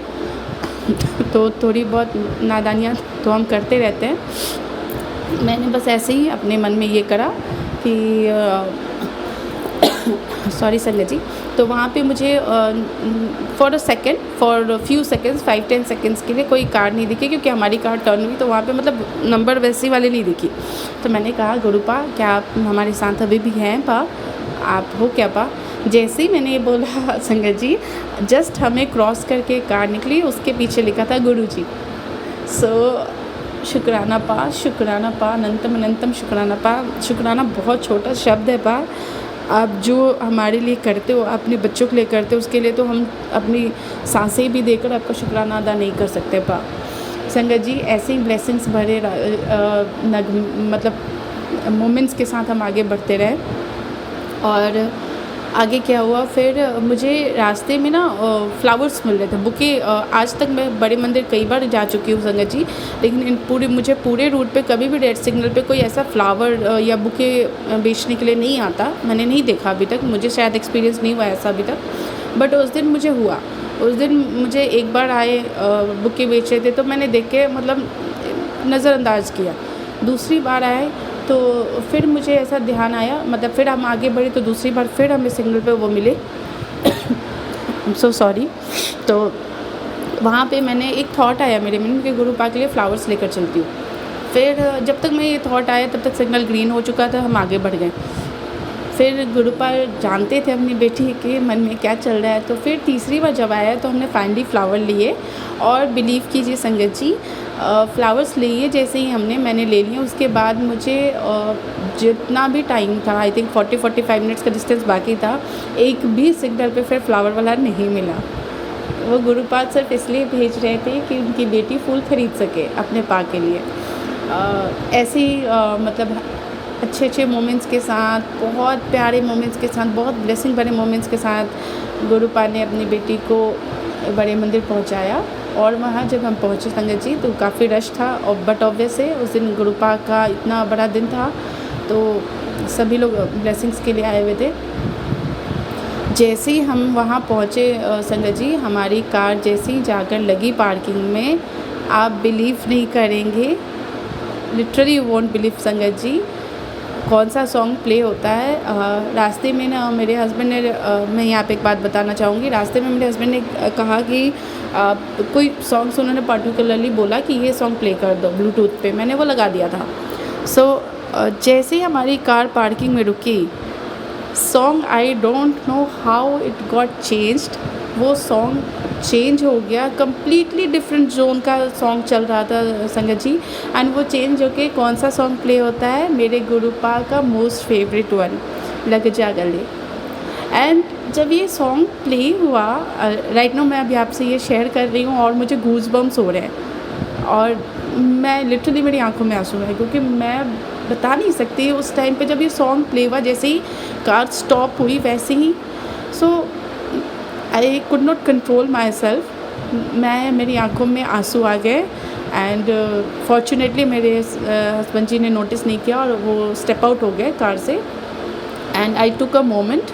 Speaker 5: तो थोड़ी बहुत नादानियाँ तो हम करते रहते हैं। मैंने बस ऐसे ही अपने मन में ये करा कि सॉरी संगत जी, तो वहाँ पे मुझे फॉर फ्यू सेकेंड्स 5-10 सेकेंड्स के लिए कोई कार नहीं दिखी, क्योंकि हमारी कार टर्न हुई तो वहाँ पे मतलब नंबर वैसी वाले नहीं दिखी। तो मैंने कहा गुरुपा क्या आप हमारे साथ अभी भी हैं पा, आप हो क्या पा। जैसे ही मैंने ये बोला संगत जी, जस्ट हमें क्रॉस करके कार निकली, उसके पीछे लिखा था गुरुजी। सो शुक्राना पा, अनंतम अनंतम शुक्राना पा। शुक्राना बहुत छोटा शब्द है पा, आप जो हमारे लिए करते हो, अपने बच्चों के लिए करते हो, उसके लिए तो हम अपनी सांसें भी देकर आपका शुक्राना अदा नहीं कर सकते पा। संगत जी ऐसे ही ब्लेसिंग्स भरे मतलब मोमेंट्स के साथ हम आगे बढ़ते रहे। और आगे क्या हुआ, फिर मुझे रास्ते में ना फ्लावर्स मिल रहे थे, बुके। आज तक मैं बड़े मंदिर कई बार जा चुकी हूँ संगत जी, लेकिन मुझे पूरे रूट पे कभी भी रेड सिग्नल पे कोई ऐसा फ्लावर या बुके बेचने के लिए नहीं आता, मैंने नहीं देखा अभी तक, मुझे शायद एक्सपीरियंस नहीं हुआ ऐसा अभी तक, बट उस दिन मुझे हुआ। उस दिन मुझे एक बार आए बुके बेच रहे थे तो मैंने देख के मतलब नज़रअंदाज किया। दूसरी बार आए तो फिर मुझे ऐसा ध्यान आया, मतलब फिर हम आगे बढ़े तो दूसरी बार फिर हमें सिग्नल पे वो मिले सो सॉरी। तो वहाँ पे मैंने एक थॉट आया मेरे मन में कि गुरुपा के लिए फ़्लावर्स लेकर चलती हूँ। फिर जब तक मैं ये थॉट आया तब तक सिग्नल ग्रीन हो चुका था, हम आगे बढ़ गए। फिर गुरुपा जानते थे अपनी बेटी के मन में क्या चल रहा है। तो फिर तीसरी बार जब आया तो हमने फाइनली फ्लावर लिए, और बिलीव कीजिए संगत जी, फ्लावर्स लिए जैसे ही मैंने ले लिए, उसके बाद मुझे जितना भी टाइम था, आई थिंक 40-45 मिनट्स का डिस्टेंस बाकी था, एक भी सिग्नल पे फिर फ्लावर वाला नहीं मिला। वो गुरुपाद सिर्फ इसलिए भेज रहे थे कि उनकी बेटी फूल ख़रीद सके अपने पा के लिए। ऐसे ही मतलब अच्छे मोमेंट्स के साथ, बहुत प्यारे मोमेंट्स के साथ, बहुत ब्लेसिंग भरे मोमेंट्स के साथ गुरुपा ने अपनी बेटी को बड़े मंदिर पहुंचाया। और वहाँ जब हम पहुँचे संगत जी तो काफ़ी रश था, और बट ऑब्वियस है उस दिन गुरुपा का इतना बड़ा दिन था तो सभी लोग ब्लेसिंग्स के लिए आए हुए थे। जैसे ही हम वहाँ पहुँचे संगत जी, हमारी कार जैसे ही जाकर लगी पार्किंग में, आप बिलीव नहीं करेंगे, लिटरली यू वोंट बिलीव संगत जी, कौन सा सॉन्ग प्ले होता है। रास्ते में ना मेरे हस्बैंड ने मैं यहाँ पे एक बात बताना चाहूँगी, रास्ते में मेरे हस्बैंड ने कहा कि कोई सॉन्ग्स उन्होंने पर्टिकुलरली बोला कि ये सॉन्ग प्ले कर दो ब्लूटूथ पे, मैंने वो लगा दिया था। सो जैसे ही हमारी कार पार्किंग में रुकी, song I don't know how it got changed, वो सॉन्ग चेंज हो गया, कम्प्लीटली डिफरेंट जोन का सॉन्ग चल रहा था संगत जी। एंड वो चेंज होके कौन सा सॉन्ग प्ले होता है, मेरे गुरुपा का मोस्ट फेवरेट वन, लग जा गले। एंड जब ये सॉन्ग प्ले हुआ, राइट नाउ मैं अभी आपसे ये शेयर कर रही हूँ और मुझे गूज बम्स हो रहे हैं, और मैं लिटरली मेरी आंखों में आंसू हैं, क्योंकि मैं बता नहीं सकती उस टाइम पे जब ये सॉन्ग प्ले हुआ, जैसे ही कार स्टॉप हुई वैसे ही so I could not control myself, मेरी आंखों में आंसू आ गए। एंड फॉर्चुनेटली मेरे हस्बैंड जी ने नोटिस नहीं किया और वो स्टेप आउट हो गए कार से। And I took a moment,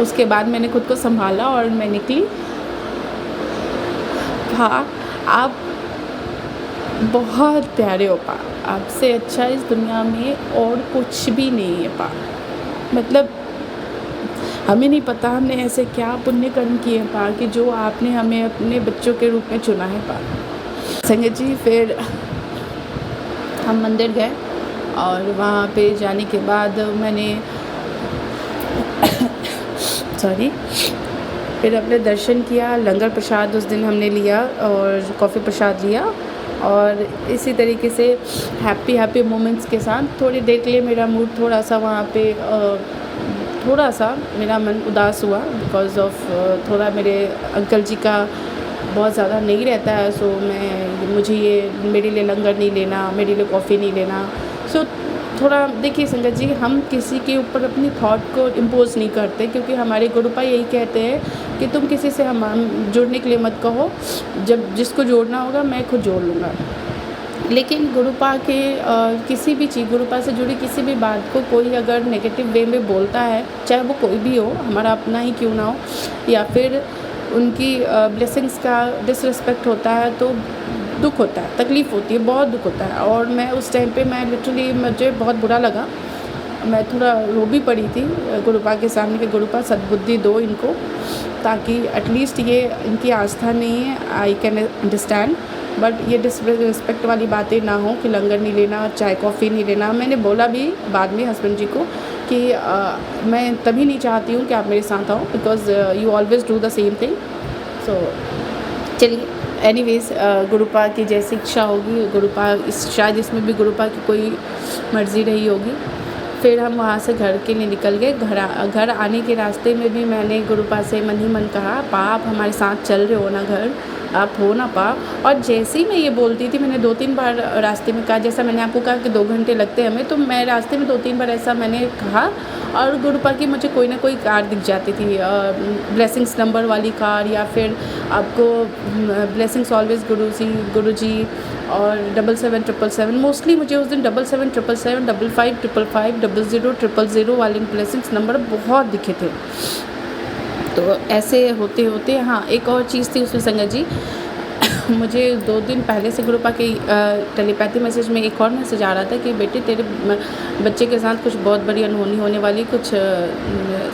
Speaker 5: उसके बाद मैंने खुद को संभाला और मैं निकली। हाँ, आप बहुत प्यारे हो पा, आपसे अच्छा इस दुनिया में और कुछ भी नहीं है पा। मतलब हमें नहीं पता हमने ऐसे क्या पुण्य कर्म किए पा कि जो आपने हमें अपने बच्चों के रूप में चुना है पा। संगत जी फिर हम मंदिर गए, और वहाँ पे जाने के बाद मैंने फिर अपने दर्शन किया, लंगर प्रसाद उस दिन हमने लिया और कॉफ़ी प्रसाद लिया, और इसी तरीके से हैप्पी मोमेंट्स के साथ थोड़ी देर के लिए मेरा मूड थोड़ा सा वहाँ पे थोड़ा सा मेरा मन उदास हुआ, बिकॉज़ ऑफ थोड़ा मेरे अंकल जी का बहुत ज़्यादा नहीं रहता है। सो मुझे ये मेरे लिए लंगर नहीं लेना, मेरे लिए कॉफ़ी नहीं लेना। सो थोड़ा देखिए संगत जी, हम किसी के ऊपर अपनी थॉट को इम्पोज नहीं करते, क्योंकि हमारे गुरुपा यही कहते हैं कि तुम किसी से हम जुड़ने के लिए मत कहो, जब जिसको जोड़ना होगा मैं खुद जोड़ लूँगा। लेकिन गुरुपा के किसी भी चीज़, गुरुपा से जुड़ी किसी भी बात को कोई अगर नेगेटिव वे में बोलता है, चाहे वो कोई भी हो, हमारा अपना ही क्यों ना हो, या फिर उनकी ब्लेसिंग्स का डिसरिस्पेक्ट होता है, तो दुख होता है, तकलीफ़ होती है, बहुत दुख होता है। और मैं उस टाइम पे मैं लिटरली मुझे बहुत बुरा लगा, मैं थोड़ा रो भी पड़ी थी गुरुपा के सामने कि गुरुपा सद्बुद्धि दो इनको, ताकि एटलीस्ट ये इनकी आस्था नहीं है, आई कैन अंडरस्टैंड, बट ये डिसरिस्पेक्ट वाली बातें ना हो कि लंगर नहीं लेना, चाय कॉफ़ी नहीं लेना। मैंने बोला भी बाद में हस्बैंड जी को कि मैं तभी नहीं चाहती हूँ कि आप मेरे साथ आओ, because you always do the same thing. So चलिए, एनीवेज़ गुरुपा की जैसी इच्छा होगी, गुरुपा शायद इसमें भी गुरुपा की कोई मर्ज़ी रही होगी। फिर हम वहाँ से घर के लिए निकल गए। घर आने के रास्ते में भी मैंने गुरुपा से मन ही मन कहा, पा आप हमारे साथ चल रहे हो ना, घर आप हो ना पा। और जैसे ही मैं ये बोलती थी, मैंने 2-3 बार रास्ते में कहा, जैसा मैंने आपको कहा कि 2 घंटे लगते हैं हमें, तो मैं रास्ते में 2-3 बार ऐसा मैंने कहा, और गुरुपा की मुझे कोई ना कोई कार दिख जाती थी, ब्लेसिंग्स नंबर वाली कार, या फिर आपको ब्लेसिंग्स ऑलवेज़ गुरुजी और 7777। मोस्टली मुझे उस दिन 7777, 5555, 0000 वाले ब्लेसिंग्स नंबर बहुत दिखे थे। तो ऐसे होते होते हाँ, एक और चीज़ थी उसमें संगत जी, मुझे 2 दिन पहले से गुरुपा के टेलीपैथी मैसेज में एक और मैसेज आ रहा था कि बेटे तेरे बच्चे के साथ कुछ बहुत बड़ी अनहोनी होने वाली, कुछ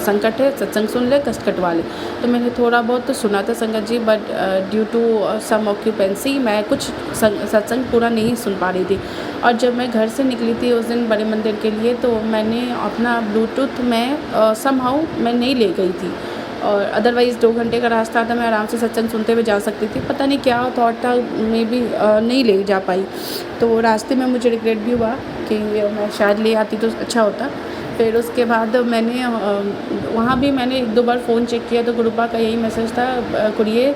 Speaker 5: संकट है, सत्संग सुन ले, कष्ट कटवा ले। तो मैंने थोड़ा बहुत तो सुना था संगत जी, but due to some occupancy मैं कुछ सत्संग पूरा नहीं सुन पा रही थी। और जब मैं घर से निकली थी उस दिन बड़े मंदिर के लिए, तो मैंने अपना ब्लूटूथ में समहाउ मैं नहीं ले गई थी, और अदरवाइज़ 2 घंटे का रास्ता था, मैं आराम से सत्संग सुनते हुए जा सकती थी। पता नहीं क्या थॉट था, मे बी नहीं ले जा पाई। तो रास्ते में मुझे रिग्रेट भी हुआ कि मैं शायद ले आती तो अच्छा होता। फिर उसके बाद मैंने वहाँ भी मैंने 1-2 बार फ़ोन चेक किया, तो गुरुपा का यही मैसेज था, कुड़िए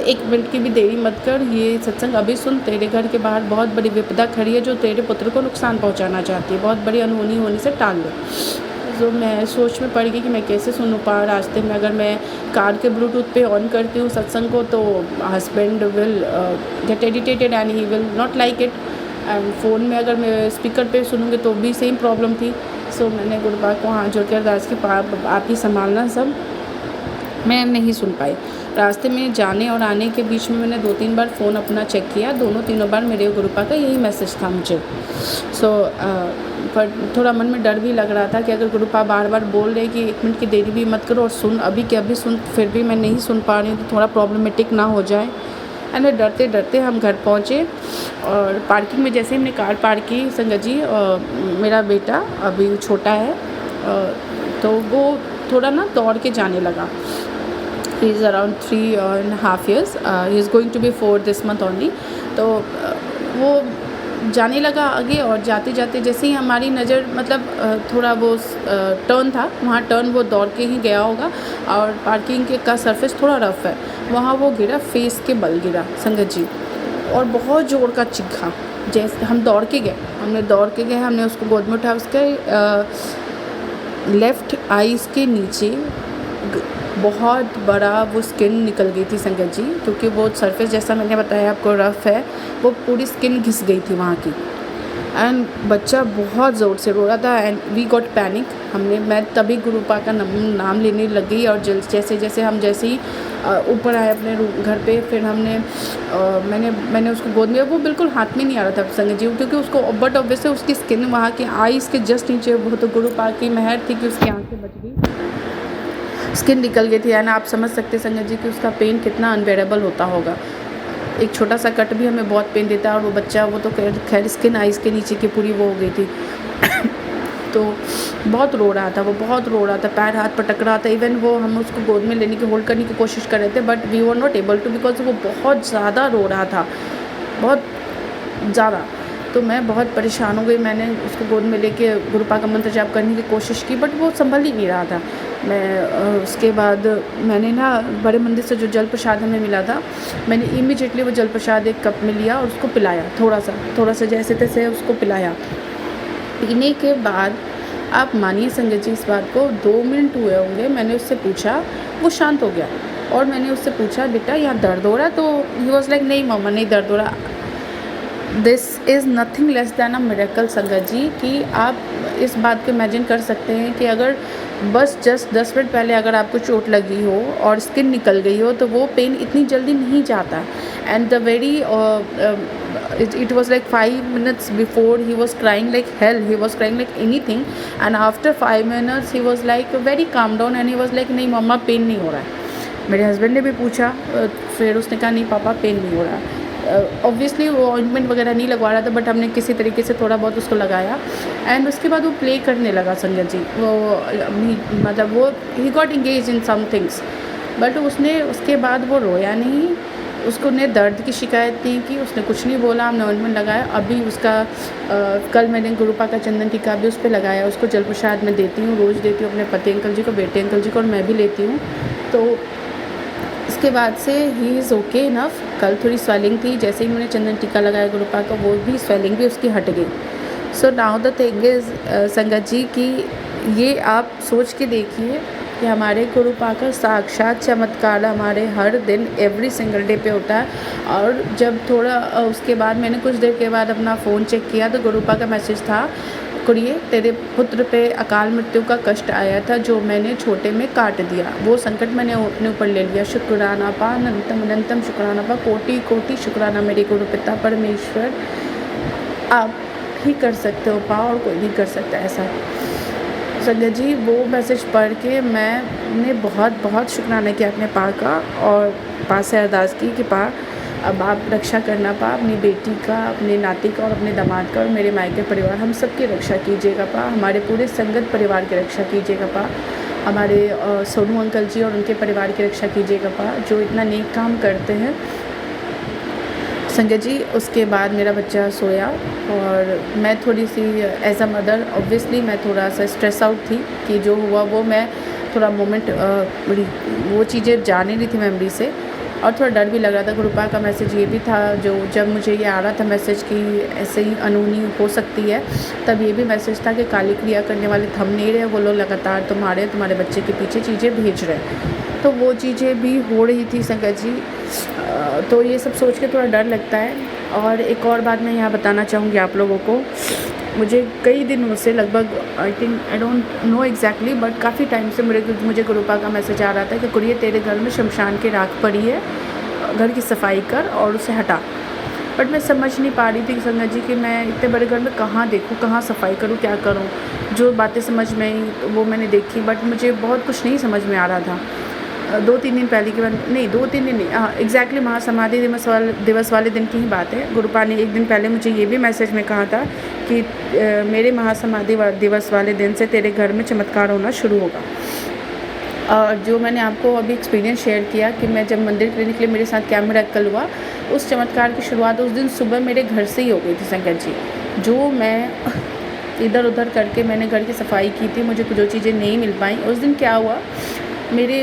Speaker 5: 1 मिनट की भी देरी मत कर, ये सत्संग अभी सुन, तेरे घर के बाहर बहुत बड़ी विपदा खड़ी है जो तेरे पुत्र को नुकसान पहुँचाना चाहती है, बहुत बड़ी अनहोनी होने से टाल ले। तो मैं सोच में पड़ गई कि मैं कैसे सुनूँ पा रास्ते में। अगर मैं कार के ब्लूटूथ पे ऑन करती हूँ सत्संग को, तो husband will get irritated and he will not like it. And phone में अगर मैं स्पीकर पे सुनूँगी तो भी सेम प्रॉब्लम थी। सो मैंने गुरुपा को हाथ जोड़ के अरदास की, आप ही संभालना सब। मैं नहीं सुन पाई। रास्ते में जाने और आने के बीच में मैंने 2-3 बार फ़ोन अपना चेक किया, तीनों बार मेरे गुरुपा का यही मैसेज था मुझे। पर थोड़ा मन में डर भी लग रहा था कि अगर गुरुपा बार बार बोल रहे कि 1 मिनट की देरी भी मत करो और सुन अभी के अभी सुन, फिर भी मैं नहीं सुन पा रही हूँ, तो थोड़ा प्रॉब्लमेटिक ना हो जाए। एंड डरते डरते हम घर पहुँचे, और पार्किंग में जैसे हमने कार पार्क की संगत जी, मेरा बेटा अभी छोटा है, तो वो थोड़ा ना दौड़ के जाने लगा। He is around 3.5 years, he is going to be 4 this month only. तो वो जाने लगा आगे, और जाते जाते जैसे ही हमारी नज़र मतलब थोड़ा वो टर्न था, वहाँ टर्न वो दौड़ के ही गया होगा, और पार्किंग का सरफेस थोड़ा रफ़ है, वहाँ वो गिरा, फेस के बल गिरा संगत जी, और बहुत ज़ोर का चीखा। जैसे हम दौड़ के गए, हमने उसको गोद में उठाया, उसके लेफ़्ट आइज़ के नीचे बहुत बड़ा वो स्किन निकल गई थी संगत जी, क्योंकि वो सरफेस जैसा मैंने बताया आपको रफ़ है, वो पूरी स्किन घिस गई थी वहाँ की। एंड बच्चा बहुत ज़ोर से रो रहा था, एंड वी गॉट पैनिक। मैं तभी गुरुपा का नाम लेने लग गई, और जैसे ही ऊपर आए अपने घर पे, फिर मैंने उसको गोद में, वो बिल्कुल हाथ में नहीं आ रहा था संगत जी, क्योंकि उसको बट ऑब्वियसली उसकी स्किन वहाँ की आईज़ के जस्ट नीचे, वो तो गुरुपा की मेहर थी कि उसकी आँखें बच गई, स्किन निकल गई थी। एंड आप समझ सकते संगत जी कि उसका पेन कितना अनबेरेबल होता होगा। एक छोटा सा कट भी हमें बहुत पेन देता है, और वो बच्चा, वो तो खैर स्किन आइज़ के नीचे की पूरी वो हो गई थी। तो बहुत रो रहा था, पैर हाथ पटक रहा था। इवन वो हम उसको गोद में लेने की, होल्ड करने की कोशिश कर रहे थे, but we were not able to, because वो बहुत ज़्यादा रो रहा था, बहुत ज़्यादा। तो मैं बहुत परेशान हो गई। मैंने उसको गोद में लेके गुरुपा का मंत्र जाप करने की कोशिश की, बट वो संभल ही नहीं रहा था। उसके बाद मैंने ना बड़े मंदिर से जो जल प्रसाद हमें मिला था, मैंने इमीडिएटली वो जल प्रसाद एक कप में लिया और उसको पिलाया, थोड़ा सा जैसे तैसे उसको पिलाया। पीने के बाद आप मानिए संगत जी इस बात को, 2 मिनट हुए होंगे, मैंने उससे पूछा, वो शांत हो गया। और मैंने उससे पूछा, बेटा यहाँ दर्द हो रहा है? तो ही वॉज लाइक, नहीं मम्मा नहीं दर्द हो रहा। This is nothing less than a miracle संगत जी, कि आप इस बात को इमेजिन कर सकते हैं कि अगर बस जस्ट 10 मिनट पहले अगर आपको चोट लगी हो और स्किन निकल गई हो, तो वो पेन इतनी जल्दी नहीं जाता। And the very it was like 5 minutes before he was crying like hell, he was crying like anything, and after 5 minutes he was like very calm down and he was like, नहीं मम्मा pen नहीं हो रहा है। मेरे husband ने भी पूछा, फिर उसने कहा नहीं पापा पेन नहीं हो रहा है। ऑब्वियसली वो ऑइंटमेंट वगैरह नहीं लगवा रहा था, बट हमने किसी तरीके से थोड़ा बहुत उसको लगाया। एंड उसके बाद वो प्ले करने लगा संगत जी, वो मतलब वो he got engage in some things, but उसने उसके बाद वो रोया नहीं, उसको ने दर्द की शिकायत नहीं की, उसने कुछ नहीं बोला। हमने ऑइंटमेंट लगाया, अभी उसका कल मैंने गुरुपा का चंदन टीका भी उस पर लगाया, उसको जल प्रसाद में देती हूँ, रोज़ देती हूँ अपने पति अंकल जी को, बेटे अंकल जी को, और मैं भी लेती हूँ। तो इसके बाद से ही इज़ ओके इनफ। कल थोड़ी स्वेलिंग थी, जैसे ही मैंने चंदन टीका लगाया गुरुपा का, वो भी स्वेलिंग भी उसकी हट गई। So now the thing is संगत जी कि ये आप सोच के देखिए कि हमारे गुरुपा का साक्षात चमत्कार हमारे हर दिन एवरी सिंगल डे पे होता है। और जब थोड़ा उसके बाद मैंने कुछ देर के बाद अपना फ़ोन चेक किया, तो गुरुपा का मैसेज था कुड़िए तेरे पुत्र पे अकाल मृत्यु का कष्ट आया था जो मैंने छोटे में काट दिया, वो संकट मैंने अपने ऊपर ले लिया। शुक्राना पा, अनंतम अनंतम शुक्राना पा, कोटि कोटि शुक्राना मेरे गुरु पिता परमेश्वर, आप ही कर सकते हो पा और कोई नहीं कर सकता ऐसा। संगत जी वो मैसेज पढ़ के मैंने बहुत बहुत शुक्राना किया अपने पा का, और पा से अरदास की कि पा अब आप रक्षा करना पा, अपनी बेटी का, अपने नाती का और अपने दामाद का और मेरे मायके परिवार हम सब की रक्षा कीजिएगा पा, हमारे पूरे संगत परिवार की रक्षा कीजिएगा पा, हमारे सोनू अंकल जी और उनके परिवार की रक्षा कीजिएगा पा जो इतना नेक काम करते हैं। संगत जी उसके बाद मेरा बच्चा सोया और मैं थोड़ी सी एज अ मदर ऑब्वियसली मैं थोड़ा सा स्ट्रेस आउट थी कि जो हुआ वो मैं थोड़ा मोमेंट वो चीज़ें जा नहीं रही थी मेमोरी से, और थोड़ा डर भी लग रहा था। गुरुपा का मैसेज ये भी था जो जब मुझे ये आ रहा था मैसेज कि ऐसे ही अनहोनी हो सकती है, तब ये भी मैसेज था कि काली क्रिया करने वाले थम नहीं रहे, वो लोग लगातार तुम्हारे बच्चे के पीछे चीज़ें भेज रहे हैं, तो वो चीज़ें भी हो रही थी संगत जी। तो ये सब सोच के थोड़ा डर लगता है। और एक और बात मैं यहाँ बताना चाहूँगी आप लोगों को, मुझे कई दिनों से लगभग I don't know exactly but काफ़ी टाइम से मुझे गुरुपा का मैसेज आ रहा था कि कुड़िए तेरे घर में शमशान की राख पड़ी है, घर की सफाई कर और उसे हटा। बट मैं समझ नहीं पा रही थी संगत जी कि मैं इतने बड़े घर में कहाँ देखूँ, कहाँ सफाई करूँ, क्या करूँ। जो बातें समझ में आई वो मैंने देखी, बट मुझे बहुत कुछ नहीं समझ में आ रहा था। 2-3 दिन पहले की बात नहीं, 2-3 दिन नहीं, हाँ एग्जैक्टली महासमाधि दिवस वाले दिन की ही बात है। गुरुपा ने एक दिन पहले मुझे ये भी मैसेज में कहा था कि मेरे महासमाधि दिवस वाले दिन से तेरे घर में चमत्कार होना शुरू होगा। और जो मैंने आपको अभी एक्सपीरियंस शेयर किया कि मैं जब मंदिर के लिए निकली मेरे साथ क्या मिरेकल हुआ, उस चमत्कार की शुरुआत उस दिन सुबह मेरे घर से ही हो गई थी संगत जी। जो मैं इधर उधर करके मैंने घर की सफाई की थी, मुझे जो चीज़ें नहीं मिल पाई, उस दिन क्या हुआ मेरे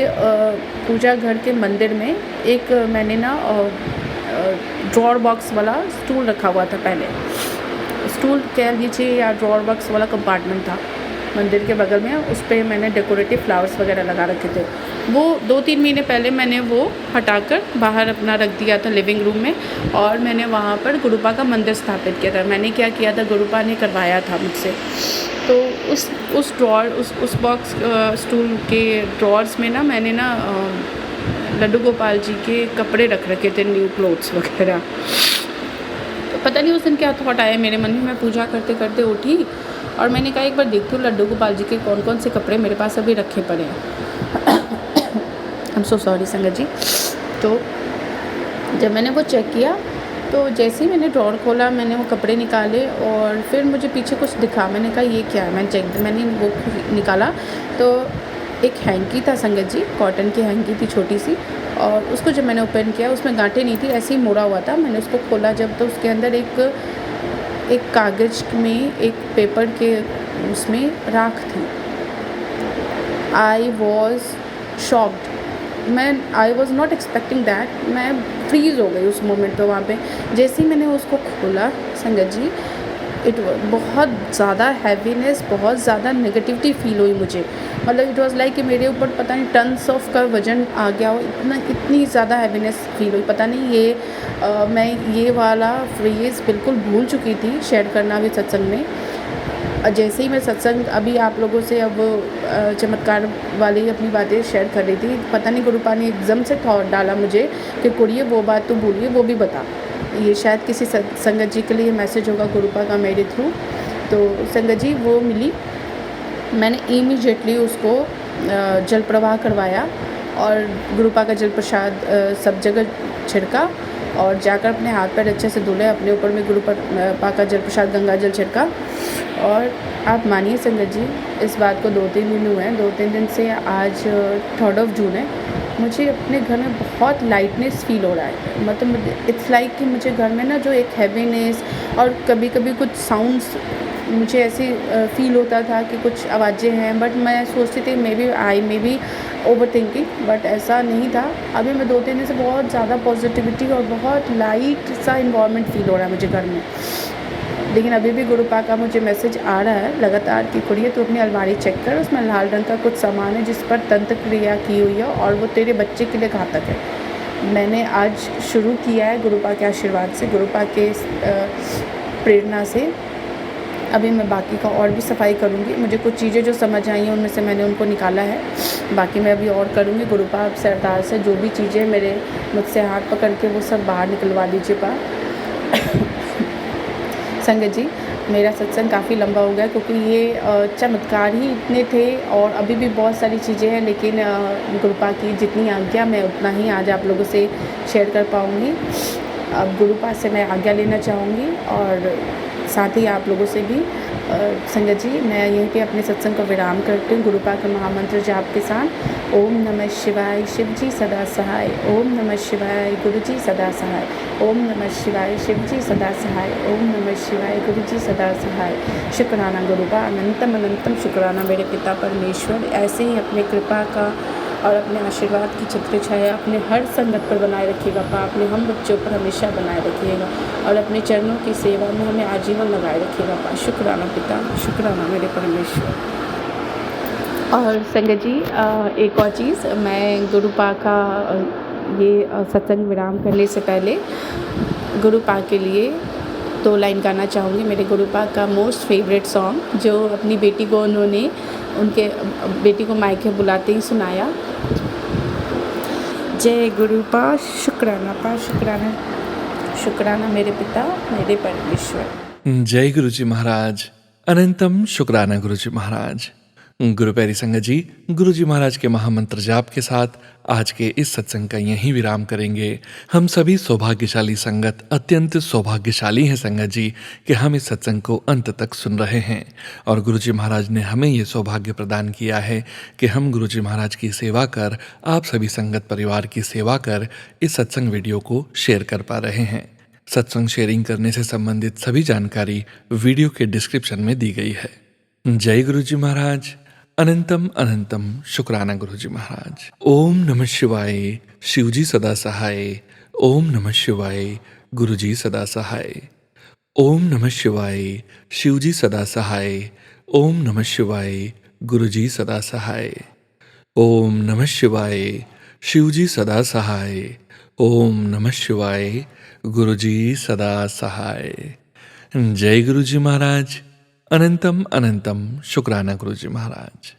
Speaker 5: पूजा घर के मंदिर में एक मैंने ना ड्रॉअर बॉक्स वाला स्टूल रखा हुआ था। पहले स्टूल कह लीजिए या ड्रॉअर बॉक्स वाला कंपार्टमेंट था मंदिर के बगल में, उस पर मैंने डेकोरेटिव फ्लावर्स वगैरह लगा रखे थे। वो 2-3 महीने पहले मैंने वो हटाकर बाहर अपना रख दिया था लिविंग रूम में, और मैंने वहाँ पर गुरुपा का मंदिर स्थापित किया था। मैंने क्या किया था, गुरुपा ने करवाया था मुझसे। तो उस ड्रॉअर उस बॉक्स स्टूल के ड्रॉअर्स में ना मैंने ना लड्डू गोपाल जी के कपड़े रख रखे थे, न्यू क्लोथ्स वगैरह। तो पता नहीं उस दिन क्या थॉट आया मेरे मन में, मैं पूजा करते करते उठी और मैंने कहा एक बार देखती हूँ लड्डू गोपाल जी के कौन कौन से कपड़े मेरे पास अभी रखे पड़े हैं। आई एम सो सॉरी संगत जी। तो जब मैंने वो चेक किया तो जैसे ही मैंने ड्रॉअर खोला मैंने वो कपड़े निकाले और फिर मुझे पीछे कुछ दिखा। मैंने कहा ये क्या है, मैंने वो निकाला तो एक हैंकी था संगत जी, कॉटन की हैंकी थी छोटी सी, और उसको जब मैंने ओपन किया उसमें गांठें नहीं थी, ऐसे ही मोड़ा हुआ था। मैंने उसको खोला जब तो उसके अंदर एक कागज़ में एक पेपर के उसमें राख थी। I was shocked, I was not expecting that. मैं फ्रीज़ हो गई उस मोमेंट पे वहाँ पे। जैसे ही मैंने उसको खोला संगत जी, बहुत ज़्यादा हैवीनेस, बहुत ज़्यादा नेगेटिविटी फील हुई मुझे। मतलब इट वाज लाइक कि मेरे ऊपर पता नहीं टन्स ऑफ का वज़न आ गया हो, इतनी ज़्यादा हैवीनेस फील हुई। पता नहीं मैं ये वाला फ्रेज़ बिल्कुल भूल चुकी थी शेयर करना भी सत्संग में। जैसे ही मैं सत्संग अभी आप लोगों से अब चमत्कार वाली अपनी बातें शेयर कर रही थी, पता नहीं गुरुपा ने एकदम से थॉट डाला मुझे कि कुड़िए वो बात तो भूलिए, वो भी बता। ये शायद किसी संगत जी के लिए मैसेज होगा गुरुपा का मेरे थ्रू। तो संगत जी वो मिली, मैंने इमीडिएटली उसको जल प्रवाह करवाया और गुरुपा का जल प्रसाद सब जगह छिड़का और जाकर अपने हाथ पैर अच्छे से धुले, अपने ऊपर में गुरुपा का जल प्रसाद गंगा जल छिड़का। और आप मानिए संगत जी, इस बात को 2-3 दिन हुए हैं, 2-3 दिन से आज 3 जून है, मुझे अपने घर में बहुत लाइटनेस फील हो रहा है। मतलब इट्स लाइक कि मुझे घर में ना जो एक हैवीनेस और कभी कभी कुछ साउंड्स मुझे ऐसे फील होता था कि कुछ आवाज़ें हैं, बट मैं सोचती थी may be over thinking, but ऐसा नहीं था। अभी मैं 2-3 दिन से बहुत ज़्यादा पॉजिटिविटी और बहुत लाइट सा इन्वायरमेंट फील हो रहा है मुझे घर में। लेकिन अभी भी गुरुपा का मुझे मैसेज आ रहा है लगातार कि कुड़िए तो अपनी अलमारी चेक कर, उसमें लाल रंग का कुछ सामान है जिस पर तंत्र क्रिया की हुई है और वो तेरे बच्चे के लिए घातक है। मैंने आज शुरू किया है गुरुपा के आशीर्वाद से, गुरुपा के प्रेरणा से अभी मैं बाकी का और भी सफाई करूँगी। मुझे कुछ चीज़ें जो समझ आई हैं उनमें से मैंने उनको निकाला है। बाकी मैं अभी और करूँगी। गुरु पाप से अरदास है, जो भी चीज़ें मेरे मुझसे हाथ पकड़ के वो सब बाहर निकलवा दीजिए पा। संगत जी, मेरा सत्संग काफ़ी लंबा हो गया क्योंकि ये चमत्कार ही इतने थे और अभी भी बहुत सारी चीज़ें हैं, लेकिन गुरुपा की जितनी आज्ञा मैं उतना ही आज आप लोगों से शेयर कर पाऊँगी। अब गुरुपा से मैं आज्ञा लेना चाहूँगी और साथ ही आप लोगों से भी। संगत जी, मैं यहीं पे अपने सत्संग को विराम करती हूँ गुरुपा का महामंत्र जाप के साथ। ओम नमः शिवाय, शिव जी सदा सहाय। ओम नमः शिवाय, गुरु जी सदा सहाय। ओम नमः शिवाय, शिव जी सदा सहाय। ओम नमः शिवाय, गुरु जी सदा सहाय। शुक्राना गुरुपा, अनंतम अनंतम शुक्राना मेरे पिता परमेश्वर। ऐसे ही अपने कृपा का और अपने आशीर्वाद की छत्र छाया अपने हर संगत पर बनाए रखिएगा पा। अपने हम बच्चों पर हमेशा बनाए रखिएगा और अपने चरणों की सेवा में हमें आजीवन लगाए रखिएगा पा। शुक्राना पिता, शुक्राना मेरे परमेश्वर। और संगत जी, एक और चीज़, मैं गुरुपा का ये सत्संग विराम करने से पहले गुरुपा के लिए 2 लाइन गाना चाहूँगी। मेरे गुरुपा का मोस्ट फेवरेट सॉन्ग, जो अपनी बेटी को उन्होंने उनके बेटी को मायके बुलाते ही सुनाया। जय गुरुपा, शुक्राना पा, शुक्राना, शुक्राना मेरे पिता, मेरे परमेश्वर।
Speaker 1: जय गुरु जी महाराज, अनंतम शुक्राना गुरु जी महाराज। गुरु प्यारी संगत जी, गुरु जी महाराज के महामंत्र जाप के साथ आज के इस सत्संग का यहीं विराम करेंगे। हम सभी सौभाग्यशाली संगत अत्यंत सौभाग्यशाली हैं संगत जी कि हम इस सत्संग को अंत तक सुन रहे हैं और गुरु जी महाराज ने हमें ये सौभाग्य प्रदान किया है कि हम गुरु जी महाराज की सेवा कर, आप सभी संगत परिवार की सेवा कर इस सत्संग वीडियो को शेयर कर पा रहे हैं। सत्संग शेयरिंग करने से संबंधित सभी जानकारी वीडियो के डिस्क्रिप्शन में दी गई है। जय गुरु जी महाराज, अनंतम अनंतम शुक्राना गुरु जी महाराज। ओम नमः शिवाय, शिव जी सदा सहाय। ओम नमः शिवाय, गुरु जी सदा सहाय। ओम नमः शिवाय, शिव जी सदा सहाय। ओम नमः शिवाय, गुरु जी सदा सहाय। ओम नमः शिवाय, शिव जी सदा सहाय। ओम नमः शिवाय, गुरु जी सदा सहाय। जय गुरु जी महाराज, अनंतम अनंतम शुक्राना गुरु जी महाराज।